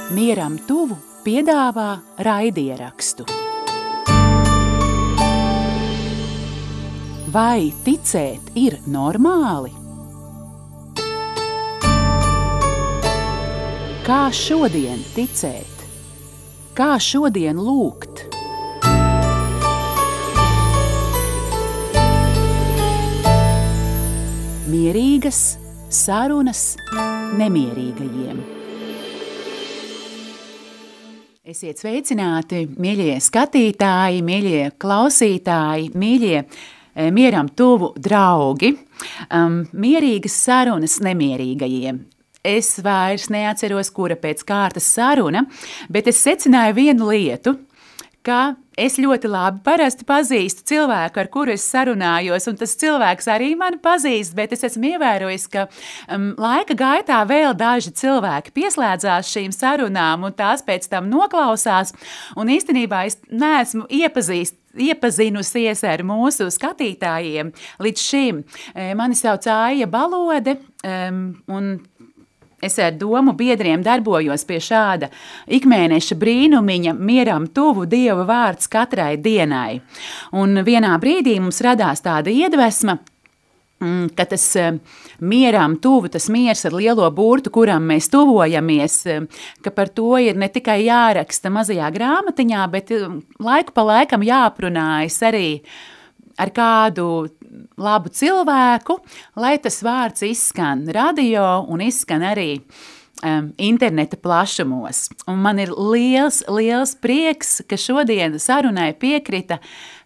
Mieram tuvu piedāvā raidierakstu. Vai ticēt ir normāli? Kā šodien ticēt? Kā šodien lūgt? Mierīgas sarunas nemierīgajiem. Esiet sveicināti, mīļie skatītāji, mīļie klausītāji, mīļie mieram tuvu draugi. Mierīgas sarunas nemierīgajiem. Es vairs neatceros, kura pēc kārtas saruna, bet es secināju vienu lietu, ka es ļoti labi parasti pazīstu cilvēku, ar kuru es sarunājos, un tas cilvēks arī mani pazīst, bet es esmu ievērojis, ka laika gaitā vēl daži cilvēki pieslēdzās šīm sarunām un tās pēc tam noklausās, un īstenībā es neesmu iepazinusies ar mūsu skatītājiem līdz šim. Mani sauc Aija Balode, un es ar domu biedriem darbojos pie šāda ikmēneša brīnumiņa Mieram tuvu Dieva vārds katrai dienai. Un vienā brīdī mums radās tāda iedvesma, ka tas mieram tuvu, tas miers ar lielo burtu, kuram mēs tuvojamies, ka par to ir ne tikai jāraksta mazajā grāmatiņā, bet laiku pa laikam jāprunājas arī ar kādu labu cilvēku, lai tas vārds izskan radio un izskan arī interneta plašumos. Un man ir liels prieks, ka šodien sarunai piekrita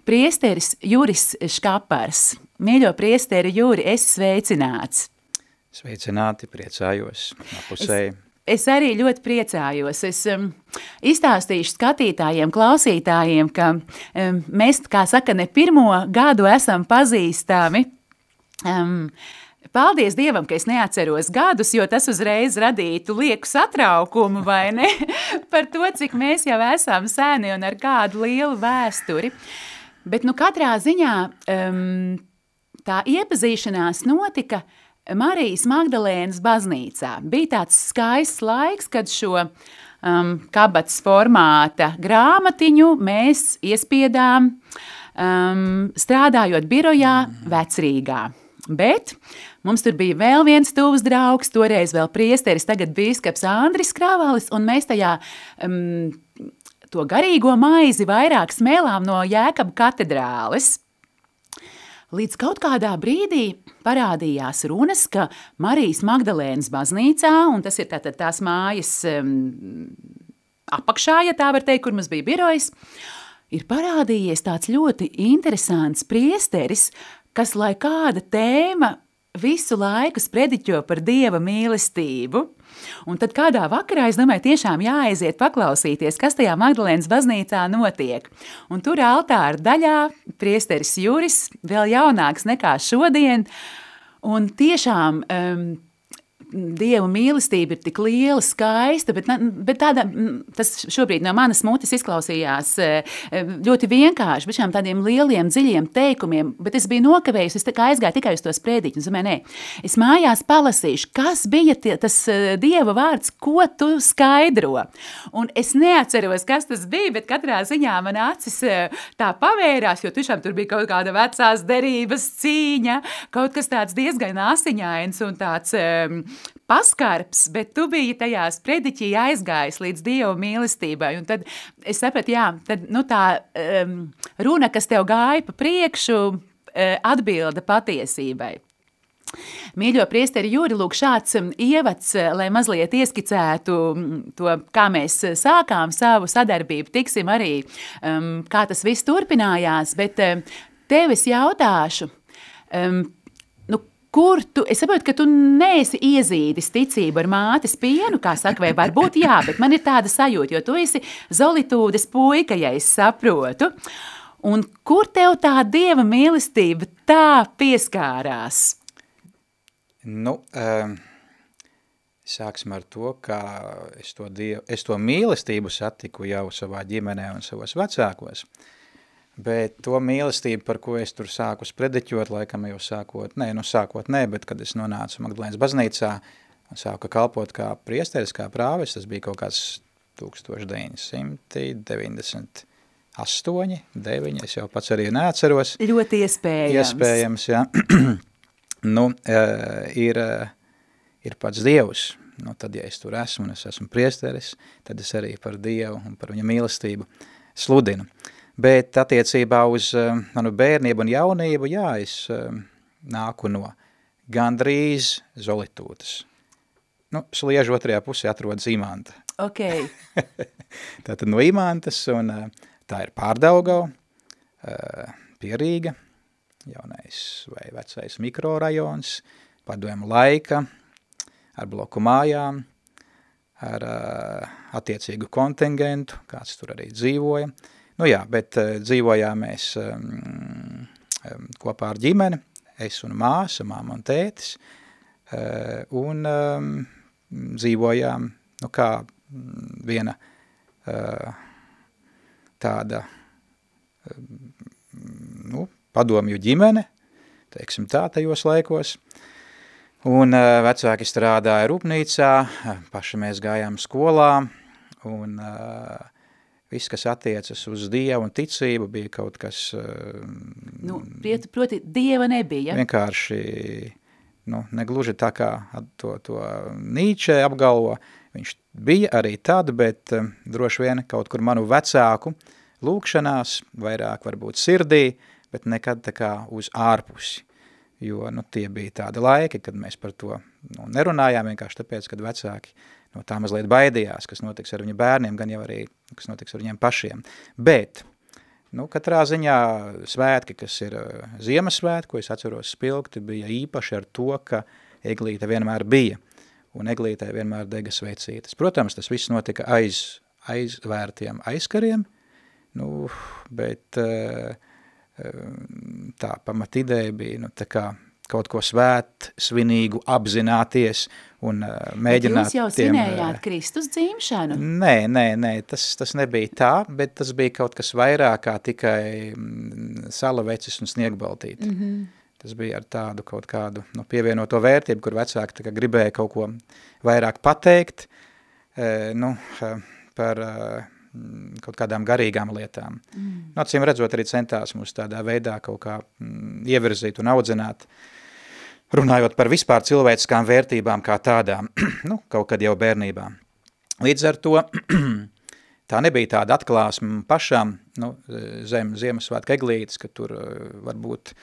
priesteris Juris Škapars. Mīļo priesteri Juri, esi sveicināts. Sveicināti, priecājos apusēji. Es arī ļoti priecājos. Es izstāstīšu skatītājiem, klausītājiem, ka mēs, kā saka, ne pirmo gadu esam pazīstami. Paldies Dievam, ka es neatceros gadus, jo tas uzreiz radītu lieku satraukumu, vai ne? Par to, cik mēs jau esam seni un ar kādu lielu vēsturi. Bet katrā ziņā tā iepazīšanās notika Marijas Magdalēnas baznīcā. Bija tāds skaists laiks, kad šo kabatas formāta grāmatiņu mēs iespiedām strādājot birojā Vecrīgā. Bet mums tur bija vēl viens tuvs draugs, toreiz vēl priesteris, tagad bīskaps Andris Kravalis, un mēs tajā to garīgo maizi vairāk smēlām no Jēkabu katedrāles. Līdz kaut kādā brīdī parādījās runas, ka Marijas Magdalēnas baznīcā, un tas ir tātad tās mājas apakšā, ja tā var teikt, kur mums bija birojs, ir parādījies tāds ļoti interesants priesteris, kas, lai kāda tēma, visu laiku sprediķo par Dieva mīlestību. Un tad kādā vakarā, es domāju, tiešām jāaiziet paklausīties, kas tajā Magdalēnas baznīcā notiek. Un tur altāra daļā priesteris Juris, vēl jaunāks nekā šodien, un tiešām Dieva mīlestība ir tik liela, skaista, bet tāda, tas šobrīd no manas mutes izklausījās ļoti vienkārši, bet šām tādiem lieliem, dziļiem teikumiem, bet es biju nokavējusi, es aizgāju tikai uz to sprediķu, un domāju, es mājās palasīšu, kas bija tas Dieva vārds, ko tu skaidro. Un es neatceros, kas tas bija, bet katrā ziņā man acis tā pavērās, jo tiešām tur bija kaut kāda vecās derības cīņa, kaut kas tāds diezgan asiņains un tāds paskarbs, bet tu biji tajā sprediķī aizgājis līdz Dieva mīlestībai. Un tad es sapratu, tad tā runa, kas tev gāja pa priekšu, atbilda patiesībai. Mīļo priesteri Juri, lūk, šāds ievads, lai mazliet ieskicētu to, kā mēs sākām savu sadarbību, tiksim arī, kā tas viss turpinājās, bet tev es jautāšu, kur tu, es saprotu, ka tu neesi iezīdis ticību ar mātes pienu, kā saka, vai varbūt jā, bet man ir tāda sajūta, jo tu esi Zolitūdes puika, ja es saprotu. Un kur tev tā Dieva mīlestība tā pieskārās? Sāksim ar to, ka es to mīlestību satiku jau savā ģimenē un savos vecākos. Bet to mīlestību, par ko es tur sāku sprediķot, laikam jau sākot nē, bet kad es nonācu Magdalēnas baznīcā un sāku kalpot kā priesteris, kā prāvis, tas bija kaut kāds 1998, 9, es jau pats arī neatceros. Ļoti iespējams. Iespējams, jā. Nu, ir pats Dievs. Nu, tad, ja es tur esmu un es esmu priesteris, tad es arī par Dievu un par viņa mīlestību sludinu. Bet attiecībā uz manu bērnību un jaunību, jā, es nāku no gandrīz Zolitūtas. Nu, Sliežu otrajā pusē atrodas Imanta. Ok. Tātad no Imantas, un tā ir Pārdaugava, pie Rīga, jaunais vai vecais mikrorajons, padomju laika, ar bloku mājām, ar attiecīgu kontingentu, kāds tur arī dzīvoja. Nu jā, bet dzīvojām mēs kopā ar ģimeni, es un māsa, māma un tētis, un dzīvojām, nu kā viena tāda, nu, padomju ģimene, teiksim tā, tajos laikos, un vecāki strādāja rūpnīcā, paši mēs gājām skolā, un viss, kas attiecas uz Dievu un ticību, bija kaut kas... Nu, proti, Dieva nebija. Vienkārši, nu, negluži tā kā to Nīče apgalvo, viņš bija arī tad, bet droši vien kaut kur manu vecāku lūkšanās, vairāk varbūt sirdī, bet nekad tā kā uz ārpusi. Jo, nu, tie bija tādi laiki, kad mēs par to nerunājām, vienkārši tāpēc, kad vecāki no tā mazliet baidījās, kas notiks ar viņa bērniem, gan jau arī, kas notiks ar viņiem pašiem. Bet, nu, katrā ziņā svētki, kas ir Ziemassvētku, es atceros spilgti, bija īpaši ar to, ka eglīte vienmēr bija, un eglītē vienmēr dega svecītes. Protams, tas viss notika aizvērtiem aizkariem, nu, bet tā pamatideja bija, nu, tā kā kaut ko svinīgu apzināties un mēģināt... Bet jūs jau svinējāt Kristus dzimšanu? Nē, tas nebija tā, bet tas bija kaut kas vairāk kā tikai salavecis un sniegbaltīti. Tas bija ar tādu kaut kādu pievienoto vērtību, kur vecāki tā kā gribēja kaut ko vairāk pateikt, par kaut kādām garīgām lietām. Acīm redzot, arī centās mūs tādā veidā kaut kā ievirzīt un audzināt, runājot par vispār cilvēciskām vērtībām kā tādām, nu, kaut kad jau bērnībā. Līdz ar to tā nebija tāda atklāsme pašām, nu, zem Ziemassvētku eglītes, ka tur varbūt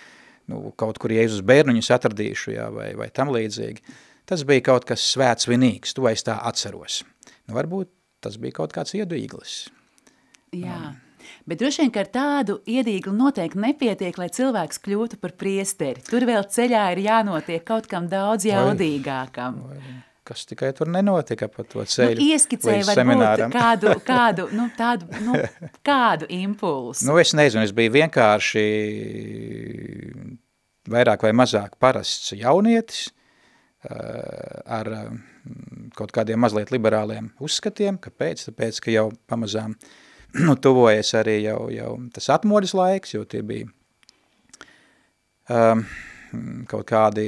kaut kur Jēzus bērnuņus atradīšu, jā, vai tam līdzīgi. Tas bija kaut kas svētsvinīgs, to es tā atceros. Nu, varbūt tas bija kaut kāds iedīglis. Jā, bet droši vien, ka ar tādu iedīgli noteikti nepietiek, lai cilvēks kļūtu par priesteri. Tur vēl ceļā ir jānotiek kaut kam daudz jaudīgākam. Kas tikai tur nenotika pa to ceļu ieskicēja varbūt kādu impulsu. Nu, es nezinu, es biju vienkārši vairāk vai mazāk parasts jaunietis, ar kaut kādiem mazliet liberāliem uzskatiem. Kāpēc? Tāpēc, ka jau pamazām tuvojas arī jau tas atmodas laiks, jo tie bija kaut kādi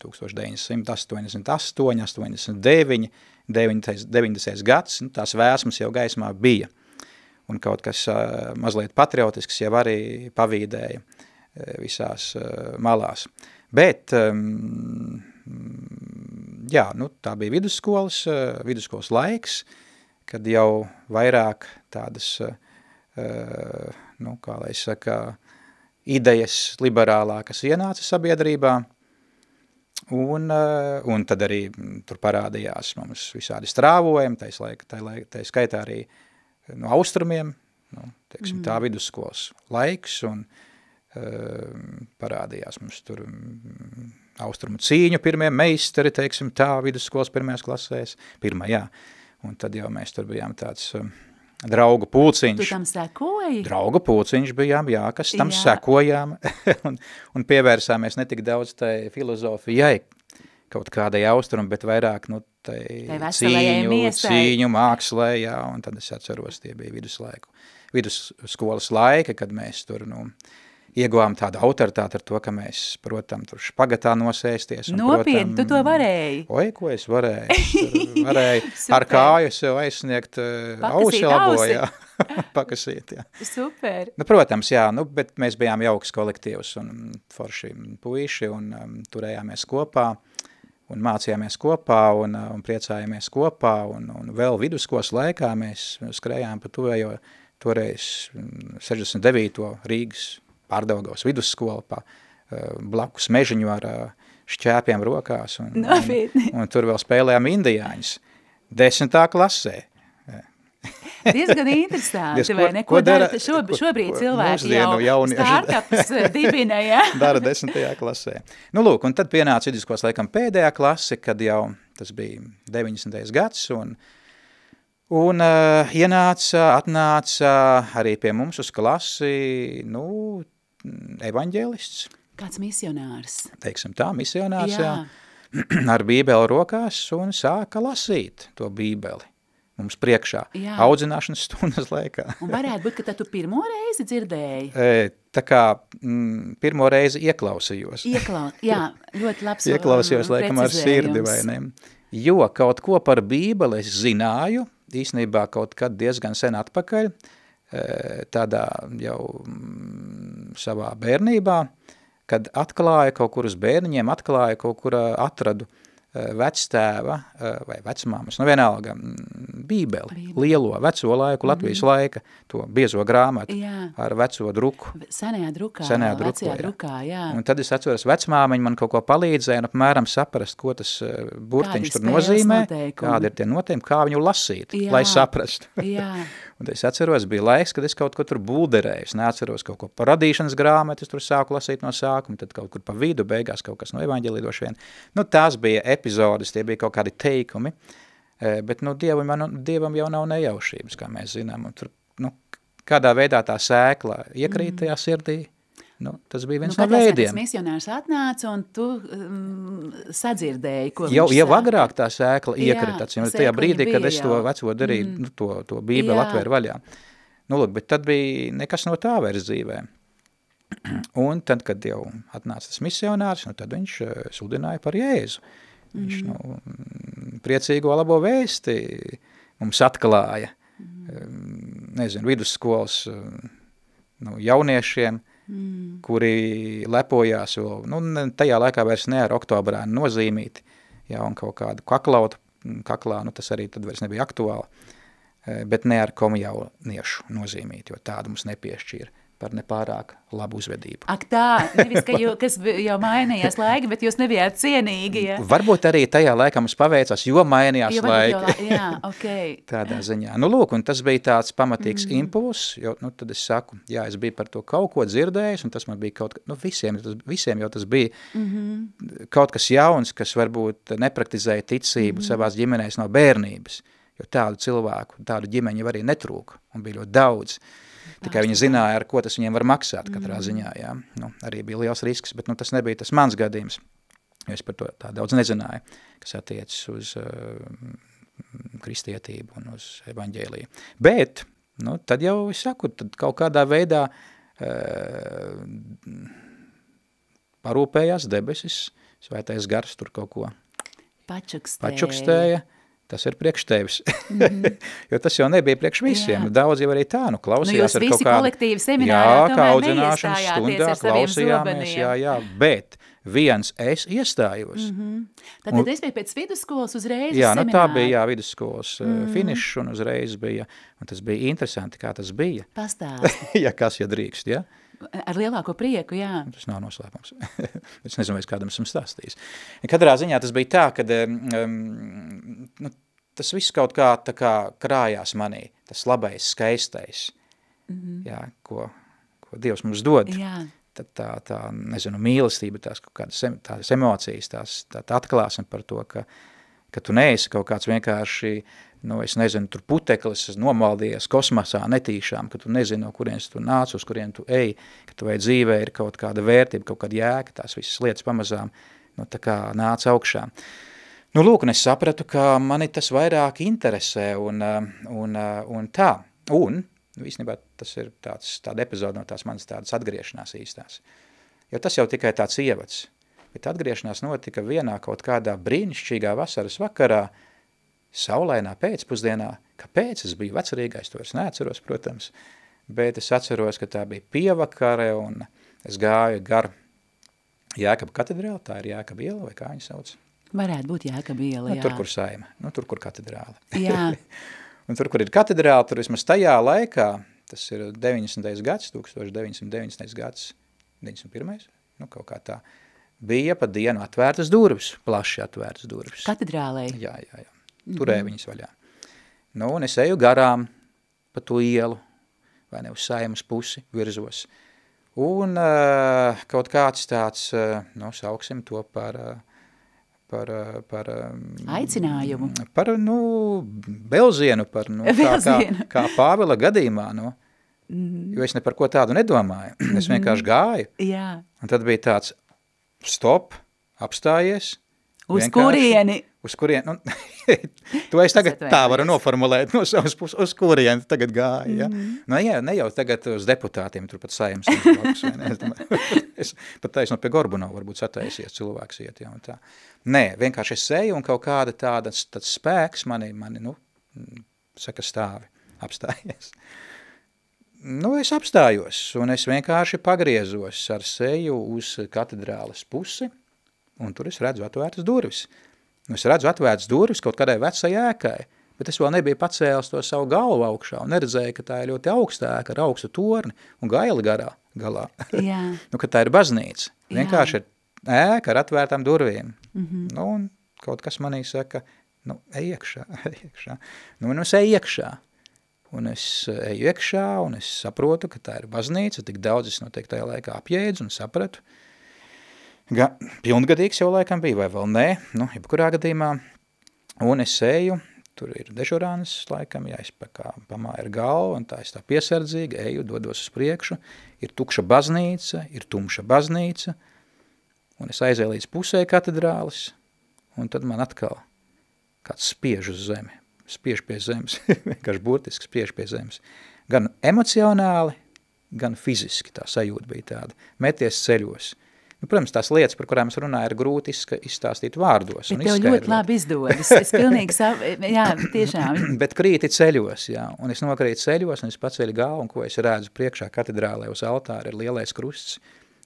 1988, 89, 90. gads, tās vēsmas jau gaismā bija. Un kaut kas mazliet patriotisks jau arī pavīdēja visās malās. Bet, jā, nu, tā bija vidusskolas laiks, kad jau vairāk tādas, nu, kā lai saka, idejas liberālākas ienāca sabiedrībā, un tad arī tur parādījās mums visādi strāvojumi, tai skaitā arī no austrumiem, nu, teiksim, tā vidusskolas laiks, un parādījās mums tur austrumu cīņu pirmie meistari, teiksim, tā vidusskolas pirmajās klasēs, jā, un tad jau mēs tur bijām tāds draugu pulciņš. Tu tam sekoji? Draugu pulciņš bijām, jā, kas tam sekojām, un pievērsāmies ne tik daudz tai filozofijai, kaut kādai austrumu, bet vairāk, nu, tai cīņu, mākslē, jā, un tad es atceros, tie bija vidusskolas laika, kad mēs tur, nu, ieguvām tādu autoritāti ar to, ka mēs, protams, tur špagatā nosēsties. Un, Nopietni, tu to varēji? Oi, ko es varēju? Es varēju ar kāju sev aizsniegt ausi labojā. Pakasīt, jā. Super. Nu, protams, jā, bet mēs bijām jauks kolektīvs un forši puiši un turējāmies kopā. Un mācījāmies kopā un priecājāmies kopā, un vēl vidusskolas laikā mēs skrējām pa to, jo toreiz 69. Rīgas Pārdaugavas vidusskola pa blakus mežiņu ar šķēpiem rokās, un tur vēl spēlējām indiāņus 10. klasē. Diezgan interesanti, vai ne? Ko dara šobrīd cilvēki jau startups dibina, jā? Dara 10. klasē. Nu, lūk, un tad pienāca vidusskolas laikam pēdējā klase, kad jau tas bija 90. gads, un atnāca arī pie mums uz klasi, evaņģēlists. Kāds misionārs. Teiksim tā, misionārs, jā. Ar bībeli rokās un sāka lasīt to bībeli. Mums priekšā, audzināšanas stundas laikā. Un varētu būt, ka tad tu pirmo reizi dzirdēji? Tā kā pirmo reizi ieklausījos. Jā, ļoti labs ieklausījos, laikam, ar sirdi, vai ne? Jo kaut ko par bībeli es zināju, īstenībā kaut kad diezgan sen atpakaļ, tādā jau savā bērnībā, kad atklāju kaut kur uz bērniņiem, atradu vectēva vai vecmāmas, vienalga, bībeli, lielo, veco laiku, Latvijas laika, to biezo grāmatu ar veco druku. Senajā drukā, jā. Un tad es atceros, vecmāmiņa man kaut ko palīdzēja un apmēram saprast, ko tas burtiņš tur nozīmē, kādi ir tie noteikumi, kā viņu lasīt, lai saprastu. Jā. Un es atceros, bija laiks, kad es kaut ko tur bulderēju, es neatceros kaut ko par radīšanas grāmatu, es tur sāku lasīt no sākuma, tad kaut kur pa vidu, beigās kaut kas no evaņģēlī droši vien. Tās bija epizodes, tie bija kaut kādi teikumi, bet Dievam jau nav nejaušības, kā mēs zinām. Un tur, kādā veidā tā sēkla iekrīt tajā sirdī, tas bija viens no veidiem. Tas misionārs atnāca un tu sadzirdēji, ko jau agrāk tā sēkla iekrita, tajā brīdī, kad es to veco darīju, to bībeli atvēru vaļā. Lūk, bet tad bija nekas no tā vairs dzīvē. Un tad, kad jau atnāca tas misionārs, tad viņš sludināja par Jēzu. Viņš priecīgo labo vēsti mums atklāja, vidusskolas jauniešiem, kuri lepojās vēl, tajā laikā vairs ne ar oktobrā nozīmīti, un kaut kādu kaklautu, tas arī tad vairs nebija aktuāli, bet ne ar komjauniešu nozīmīti, jo tādu mums nepiešķīra par nepārāk labu uzvedību. Ak tā, nevis, kas jau mainījās laika, bet jūs nebijāt cienīgi, ja? Varbūt arī tajā laikā mums paveicās, jo mainījās laika. Jā, ok. Tādā ziņā. Lūk, un tas bija tāds pamatīgs impulss, jo, tad es saku, jā, es biju par to kaut ko dzirdējis, un tas man bija kaut, visiem jau tas bija kaut kas jauns, kas varbūt nepraktizēja ticību savās ģimenēs no bērnības, jo tādu cilvēku, tādu ģimeņu arī netrūka, un bija ļoti daudz. Tikai viņi zināja, ar ko tas viņiem var maksāt katrā ziņā, jā. Arī bija liels risks, bet tas nebija tas mans gadījums, jo es par to tā daudz nezināju, kas attiecas uz kristietību un uz evaņģēliju. Bet, tad jau es saku, tad kaut kādā veidā parūpējās debesis, svētais gars tur kaut ko pačukstēja. Tas ir priekš tevis, jo tas jau nebija priekš visiem. Daudz jau arī tā, klausījās ar kaut kādu... Jūs visi kolektīvi seminārā tomēr neiestājāties ar saviem zobeniem. Jā, bet viens es iestājos. Tad es biju pēc vidusskolas uzreiz jā, seminārā. Tā bija, vidusskolas finišs un uzreiz bija, un tas bija interesanti, kā tas bija. Pastāsti. Ja kas, ja drīkst, ja? Ar lielāko prieku, jā. Tas nav noslēpums. Es nezinu, vai es kādam esmu stāstījis. Katrā ziņā tas bija tā, kad tas viss kaut kā tā kā krājās manī, tas labais, skaistais, jā, ko Dievs mums dod. Jā. Tad tā, nezinu, mīlestība, tās kaut kādas emocijas, tā atklāsme par to, ka tu neesi kaut kāds vienkārši, es nezinu, tur puteklis nomaldījies kosmosā netīšām, ka tu nezini, no kurienes tu nāc, uz kurien tu ej, ka tu vai dzīvē ir kaut kāda vērtība, kaut kāda jēga, tās visas lietas pamazām, tā kā nāca augšā. Lūk, un es sapratu, ka mani tas vairāk interesē un tā. Un, īstenībā tas ir tāda epizode no tās manas tādas atgriešanās īstās. Jo tas jau tikai tāds ievads. Bet atgriešanās notika vienā kaut kādā brīnišķīgā vasaras vakarā, saulainā pēcpusdienā. Kāpēc? Es biju vecerīgais, to vairs neatceros, protams. Bet es atceros, ka tā bija pievakare, un es gāju gar Jēkaba katedrāli, tā ir Jēkaba iela, vai kā viņa sauc? Varētu būt Jēkaba iela, jā. Tur, kur saima, tur, kur katedrāli. Jā. Un tur, kur ir katedrāli, tur vismaz tajā laikā, tas ir 90. gads, 1990. gads, 91. Kaut kā tā, bija pa dienu atvērtas durvis, plaši atvērtas durvis. Katedrālei? Jā. Turēja viņas vaļā. Un es eju garām pa to ielu, vai ne uz saimas pusi, virzos. Un kaut kāds tāds, sauksim to par aicinājumu. Par, belzienu, kā Pāvila gadījumā, jo es ne par ko tādu nedomāju. Es vienkārši gāju. Jā. Un tad bija tāds, stop, apstājies. Uz kurieni? Uz kurieni, to es tagad tā varu noformulēt no savas puses, uz kurieni tagad gāja, ja? Ne jau tagad uz deputātiem, tur pat saimnes blakus, vai ne? Es pat taisno pie Gorbunova varbūt sataisies cilvēks iet, ja, un tā. Nē, vienkārši es eju un kaut kāda tāds spēks mani, saka stāvi, apstājies. Es apstājos, un es vienkārši pagriezos ar seju uz katedrāles pusi, un tur es redzu atvērtas durvis. Es redzu atvērtas durvis kaut kādai vecai ēkai, bet es vēl nebiju pacēlis to savu galvu augšā un neredzēju, ka tā ir ļoti augsta ēka ar augstu torni un gaili galā. Jā. Ka tā ir baznīca. Vienkārši ir ēka ar atvērtām durvīm. Un kaut kas manī saka, ej iekšā. Es eju iekšā. Un es eju iekšā un es saprotu, ka tā ir baznīca, tik daudz es noteikti tajā laikā apjēdzu un sapratu. Pilngadīgs jau laikam bija, vai vēl nē, jebkurā gadījumā. Un es eju, tur ir dežurānis laikam, ja es pamāju galvu, un tā es tā piesardzīgi eju, dodos uz priekšu. Ir tukša baznīca, ir tumša baznīca, un es aizēju līdz pusē katedrālis, un tad man atkal kāds spiež uz zemi, spiež pie zemes, vienkārši burtiski spiež pie zemes. Gan emocionāli, gan fiziski tā sajūta bija tāda, meties ceļos. Protams, tās lietas, par kurām es runāju, ir grūti izstāstīt vārdos. Bet tev ļoti labi izdodas. Es pilnīgi jā, tiešām. Bet krīti ceļos, jā. Un es nokrītu ceļos, un es paceļu galvu, un ko es redzu priekšā katedrālē uz altāra ir lielais krusts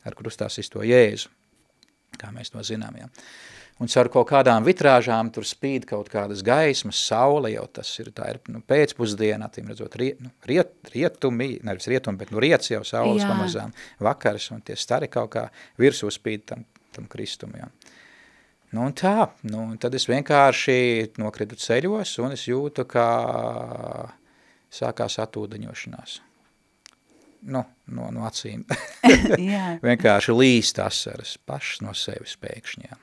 ar krustā sisto Jēzu, kā mēs to zinām, jā. Un caur kaut kādām vitrāžām tur spīd kaut kādas gaismas, saule jau tas ir, tā ir pēcpusdiena, attīm redzot, rietumi, nevis rietumi, bet riets jau saules pamazām vakars, un tie stari kaut kā virsū spīd tam kristumam, jā. Un tā, tad es vienkārši nokritu ceļos, un es jūtu, kā sākās atūdeņošanās. No acīm. Vienkārši līst asaras pašas no sevis pēkšņi, jā.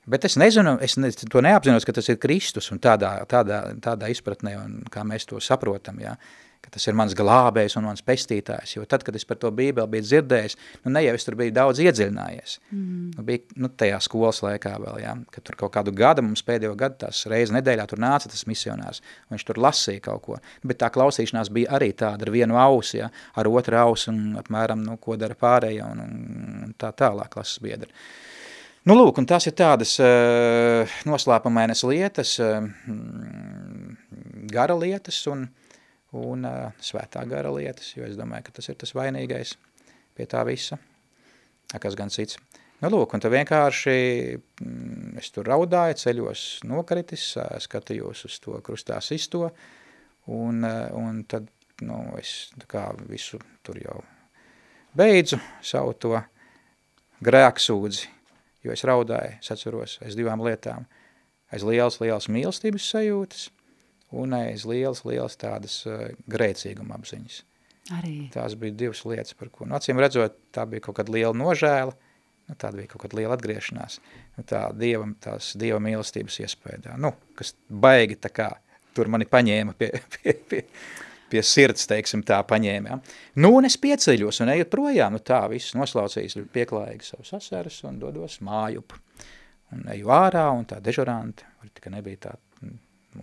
Bet es nezinu, to neapzinos, ka tas ir Kristus un tādā izpratnē, un kā mēs to saprotam, ja, ka tas ir mans glābējs un mans pestītājs, jo tad, kad es par to Bībeli biju dzirdējis, ne jau es tur biju daudz iedziļinājies. Bija tajā skolas laikā vēl, ja, kad tur kaut kādu gadu, mums pēdējo gadu tās reizi nedēļā tur nāca tas misionārs, un viņš tur lasīja kaut ko, bet tā klausīšanās bija arī tāda ar vienu ausi, ja, ar otru ausi un apmēram, ko dara pārējie un tā tālāk klases biedri. Lūk, un tās ir tādas noslēpamainas lietas, gara lietas un svētā gara lietas, jo es domāju, ka tas ir tas vainīgais pie tā visa, kas gan cits. Lūk, un tad vienkārši es tur raudāju, ceļos nokritis, skatījos uz to krustā sisto, un tad, es tā kā visu tur jau beidzu savu to grēksūdzi, jo es raudāju, es atceros aiz divām lietām, aiz lielas mīlestības sajūtas un aiz lielas tādas grēcīguma apziņas. Arī. Tās bija divas lietas, par ko, acīm redzot, tā bija kaut kāda liela nožēla, tāda bija kaut kāda liela atgriešanās, tās dieva mīlestības iespēdā, kas baigi tā kā tur mani paņēma pie sirds, teiksim, tā paņēma. Ja. Un es pieceļos un eju projām, tā viss noslaucījis pieklājīgi savus asaras un dodos mājup. Un eju ārā, un tā dežurante, tikai nebija tā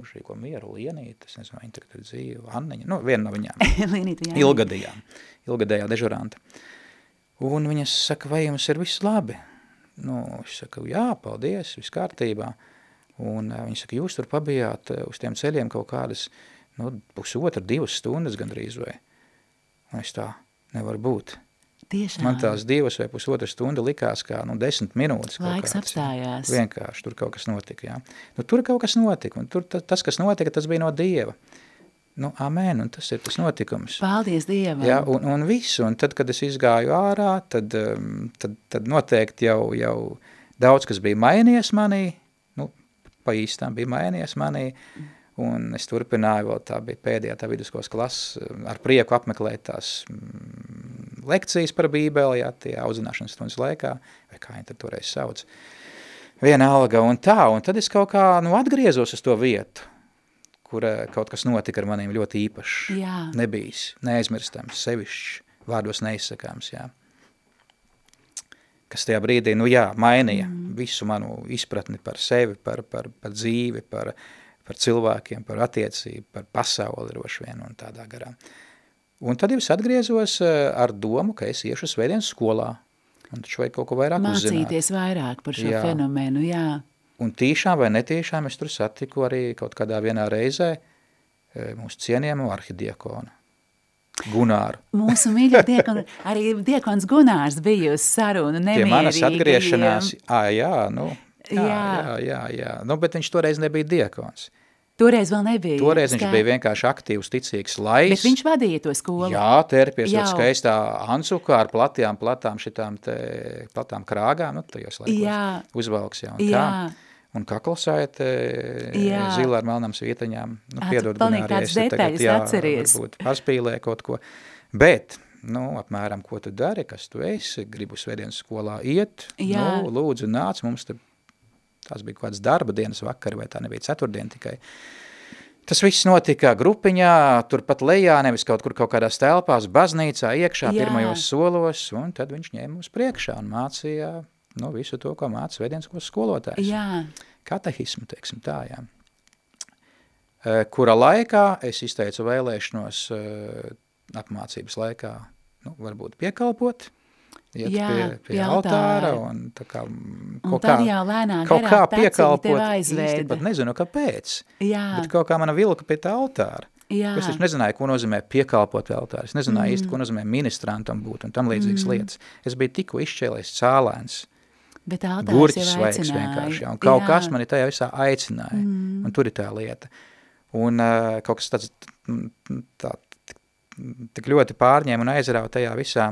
mūžīgo mieru, Lienīti, es nezinu, viņa tagad ir dzīva, Anniņa, nu, viena no viņām. Lienīti, jā. Ilgadējā dežuranta. Un viņa saka, vai jums ir viss labi? Nu, es saku, jā, paldies, viss kārtībā. Un viņa saka, jūs tur pabijāt uz tiem ceļiem kaut kādas, nu, 1,5–2 stundas gandrīz vai. Un es tā, nevar būt. Tiešām. Man tās 2 vai 1,5 stunda likās kā, 10 minūtes. Laiks apstājās. Vienkārši, tur kaut kas notika, jā. Nu, tur kaut kas notika, un tur tas, kas notika, tas bija no Dieva. Nu, amen, un tas ir tas notikums. Paldies Dievam. Jā, un visu, un tad, kad es izgāju ārā, tad noteikti jau daudz, kas bija mainījies manī, nu, pa īstām bija mainījies manī, un es turpināju vēl, tā bija pēdējā tā vidusskolas klases, ar prieku apmeklēt tās lekcijas par Bībeli, jā, tie audzināšanas stundas laikā, vai kā viņi tad toreiz sauc, vienalga, un tad es kaut kā, atgriezos uz to vietu, kur kaut kas notika ar maniem ļoti īpašs, nebijis, neaizmirstams, sevišķi, vārdos neizsakāms, jā. Kas tajā brīdī, mainīja visu manu izpratni par sevi, par dzīvi, par cilvēkiem, par attiecību, par pasauli droši vien un tādā garā. Un tad es atgriezos ar domu, ka es iešu svētdienas skolā, un taču vajag kaut ko vairāk uzzināt. Mācīties vairāk par šo fenomenu, jā. Un tīšām vai netīšām es tur satiku arī kaut kādā vienā reizē mūsu cienījamu arhidiekonu, Gunāru. Mūsu mīļo diekonu, arī diekons Gunārs bija uz sarunu nemierīgi. Pie manas atgriešanās, jā. Nu, bet viņš toreiz nebija diekons. Toreiz vēl nebija. Toreiz viņš bija vienkārši aktīvs, ticīgs lais. Bet viņš vadīja to skolu. Jā, terpies ļoti skaistā ancukā ar platām šitām platām krāgām, tajos laikos uzvalks, jā, un tā. Un kaklasaite zila ar melnām svietaņām. Piedod, Gunāri, es tagad, varbūt pārspīlē kaut ko. Bet, apmēram, ko tu dari, kas tu esi, gribu svētdienas skolā iet, lūdzu nāc, mums tās bija kaut kāds darba dienas vakari, vai tā nebija ceturtdiena tikai. Tas viss notika grupiņā, turpat lejā, nevis kaut kādās telpās, baznīcā, iekšā, pirmajos solos, un tad viņš ņēma uz priekšā un mācīja visu to, ko māca svētdienas skolas skolotājs. Jā. Katehismu, teiksim tā, jā. Kura laikā es izteicu vēlēšanos apmācības laikā, varbūt piekalpot, iet pie altāra un tā kā kaut kā piekalpot, īsti pat nezinu, kāpēc, bet kaut kā mana vilka pie tā altāra. Es taču nezināju, ko nozīmē piekalpot altāru, es nezināju īsti, ko nozīmē ministrantam būt un tam līdzīgas lietas. Es biju tikko izšķēlējis cālēns, gurķis svaigs vienkārši, un kaut kas mani tajā visā aicināja, un tur ir tā lieta. Un kaut kas tāds tik ļoti pārņēma un aizrāva tajā visā.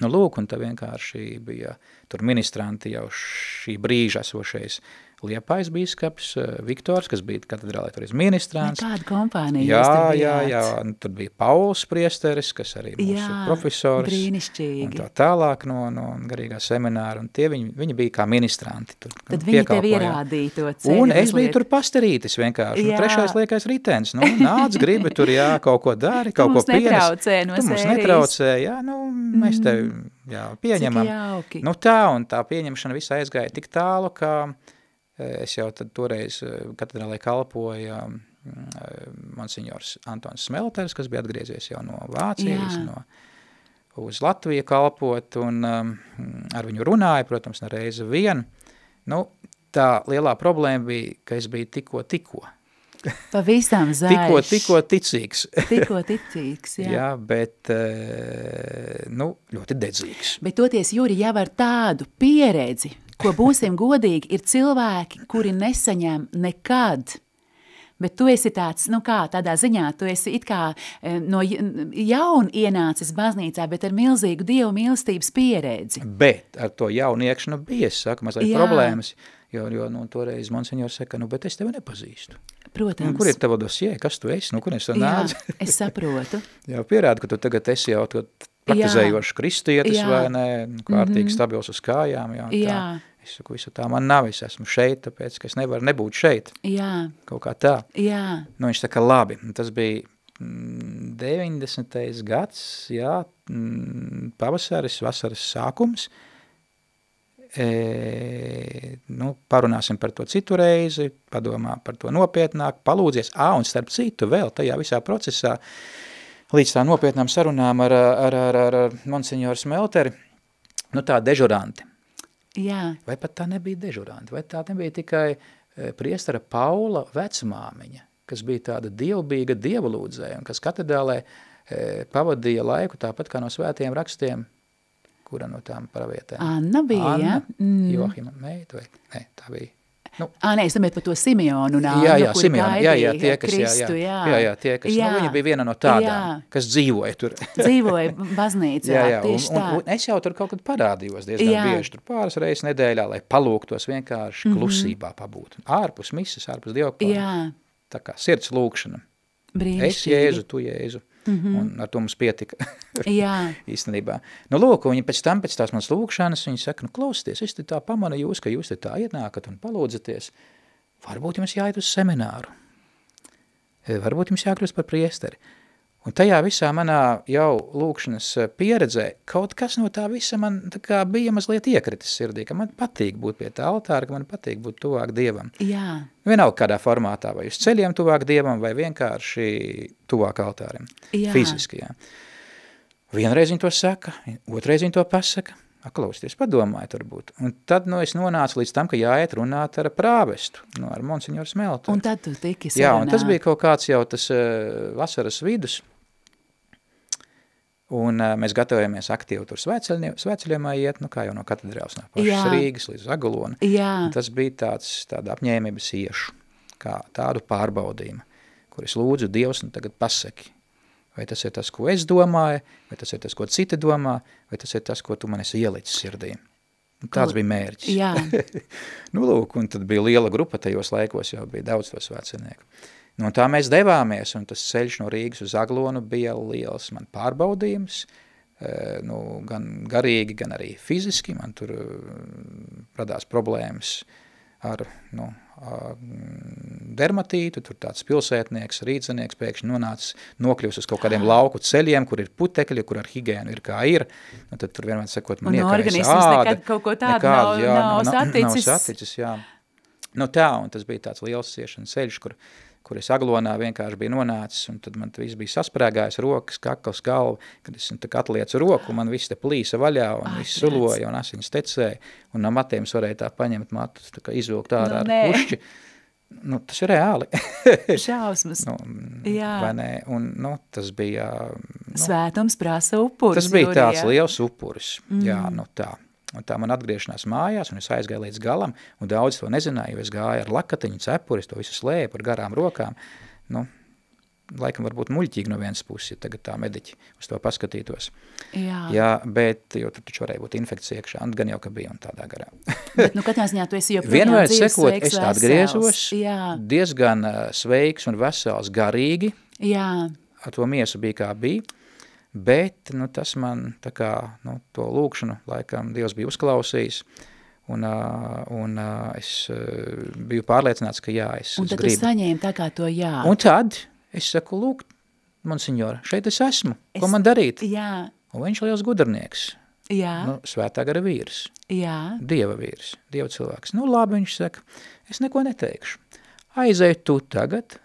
Lūk, un tā vienkārši bija tur ministranti jau šī brīža esošais Liepājas bīskaps Viktors, kas bija katedrālē toreiz ministrants. Kāda kompānija jūs tur bijāt? Jā, tur bija Pauls priesteris, kas arī mūsu profesors. Brīnišķīgi. Un tā tālāk no garīgā semināra, un tie viņi bija kā ministranti. Tur, tad viņi tev ierādīja to ceļu. Un es biju tur pastarītis vienkārši. Trešais liekais ritens. Nāc, gribi tur, kaut ko dari, kaut ko pienes. Tu mums netraucē, jā, mēs tev pieņemam. Cik jauki. Tā, un tā pieņemšana visa aizgāja tik tālu, ka es jau tad toreiz katedrālē kalpoja monsignors Antons Smelters, kas bija atgriezies jau no Vācijas, uz Latviju kalpot, un ar viņu runāja, protams, ne reizi vien. Tā lielā problēma bija, ka es biju tikko. Pavisam zaišs. Tikko ticīgs. Tikko ticīgs, jā. Jā, bet, ļoti dedzīgs. Bet toties, Juri, jau ar tādu pieredzi, ko būsim godīgi, ir cilvēki, kuri nesaņem nekad. Bet tu esi tāds, tādā ziņā, tu esi it kā no jauna ienācis baznīcā, bet ar milzīgu Dievu mīlestības pieredzi. Bet ar to jaunu iekšanu bija, es saku, mazliet problēmas, jo toreiz monsignors saka, bet es tevi nepazīstu. Protams. Kur ir tava dosie, kas tu esi, kur es nāc? Jā, es saprotu. Jā, pierāda, ka tu tagad esi jau praktizējošs kristietis vai ne, kārtīgi stabils uz kājām. Jā. Es saku, visu tā man nav, es esmu šeit, tāpēc, ka es nevaru nebūt šeit. Jā. Kaut kā tā. Jā. Viņš saka, labi, tas bija 90. gads, pavasaris, vasaras sākums. parunāsim par to citu reizi, padomā par to nopietnāk, palūdzies. Un starp citu vēl tajā visā procesā, līdz tā nopietnām sarunām ar monsignoru Smelteri, tā dežuranti. Jā. Vai pat tā nebija dežuranti, vai tā nebija tikai priestara Paula vecmāmiņa, kas bija tāda dievbīga dievalūdzēja, un kas katedrālē pavadīja laiku tāpat kā no svētajiem rakstiem, kura no tām pravietēm? Anna bija, Anna, ja? Johima meita, vai? Nē, tā bija. Es domāju par to Simeonu un Annu, Jā, kuri Simeonu, gaidīja tie, kas, Kristu, tie, kas, viņa bija viena no tādām, kas dzīvoja tur. Dzīvoja baznīcā, tieši tā. Un es jau tur kaut kad parādījos diezgan bieži, tur pāris reizes nedēļā, lai palūgtos vienkārši klusībā pabūt. Ārpus misas, ārpus dievkalpojuma. Tā kā sirds lūkšana. Es Jēzu, tu Jēzu. Un ar to mums pietika īstenībā. Lūk, viņi pēc tās manas lūkšanas, viņi saka, klausieties, es te tā pamanu jūs, ka jūs te tā ienākat un palūdzaties. Varbūt jums jāiet uz semināru. Varbūt jums jākļūst par priesteri. Un tajā visā manā jau lūkšanas pieredzē, kaut kas no tā visa man tā kā bija mazliet iekritis sirdī, ka man patīk būt pie tā altāra, ka man patīk būt tuvāk Dievam. Jā. Vienalga kādā formātā, vai uz ceļiem tuvāk Dievam, vai vienkārši tuvāk altārim. Fiziski, jā. Vienreiz viņi to saka, otrreiz viņi to pasaka, klausieties, padomājiet varbūt. Un tad es nonācu līdz tam, ka jāiet runāt ar prāvestu, ar monsignoru Smelteru. Un tad tu tiki sarunā. Jā, un tas bija kaut kāds jau tas vasaras vidus, un mēs gatavojamies aktīvi tur svētceļojumā iet, kā jau no katedrāles, no pašas Rīgas līdz Agulona. Un tas bija tāda apņēmības iešu, kā tādu pārbaudījumu, kur es lūdzu Dievs, tagad pasaki, vai tas ir tas, ko es domāju, vai tas ir tas, ko citi domā, vai tas ir tas, ko tu man esi ielicis sirdī. Un tāds bija mērķis. Jā. Lūk, un tad bija liela grupa tajos laikos, jau bija daudz to svētceļnieku. Un tā mēs devāmies, un tas ceļš no Rīgas uz Aglonu bija liels man pārbaudījums, gan garīgi, gan arī fiziski. Man tur radās problēmas ar dermatītu, tur tāds pilsētnieks, rīdzenieks pēkšņi nokļūst uz kaut kādiem lauku ceļiem, kur ir putekļi, kur ar higiēnu ir kā ir. Un tad tur vienmēr sakot, man iekājas āda. Un organisms nekad kaut ko tādu nav saticis. Nav saticis, jā. Tā, un tas bija tāds liels ciešanas ceļš, kur es Aglonā vienkārši biju nonācis, un tad man viss bija sasprēgājis rokas, kakls, galva, kad es atliecu roku, man viss te plīsa vaļā, un viss suloja, un asiņas tecēja, un no matiem es varēju tā paņemt matus, tā kā izvilkt ārā ar pušķi. Tas ir reāli. Šausmas. Vai ne? Un, tas bija... Svētums prasa upuris. Tas bija tāds liels upuris, jā, tā. Un tā man atgriešanās mājās, un es aizgāju līdz galam, un daudz to nezināju, jo es gāju ar lakatiņu cepuri, es to visu slēpu ar garām rokām. Laikam varbūt muļķīgi no vienas puses, ja tagad tā mediķi uz to paskatītos. Jā, bet jo tur taču varēja būt infekcija iekšā, un gan jau, ka bija un tādā garā. Bet, katrā ziņā tu esi joprojām vienmēr dzīves sekot, sveiks, es atgriezos, diezgan sveiks un vesels garīgi. Jā. Ar to miesu bija kā bija. Bet tas man tā kā to lūkšanu laikam Dievs bija uzklausījis, un es biju pārliecināts, ka jā, es gribu. Un tad tu saņēmi tā kā to jā. Un tad es saku, lūk, monsignora, šeit es esmu, ko man darīt? Jā. Un viņš liels gudrnieks. Jā. Svētā gara vīrs. Jā. Dieva vīrs, Dieva cilvēks. Labi, viņš saka, es neko neteikšu. Aizēju tu tagad,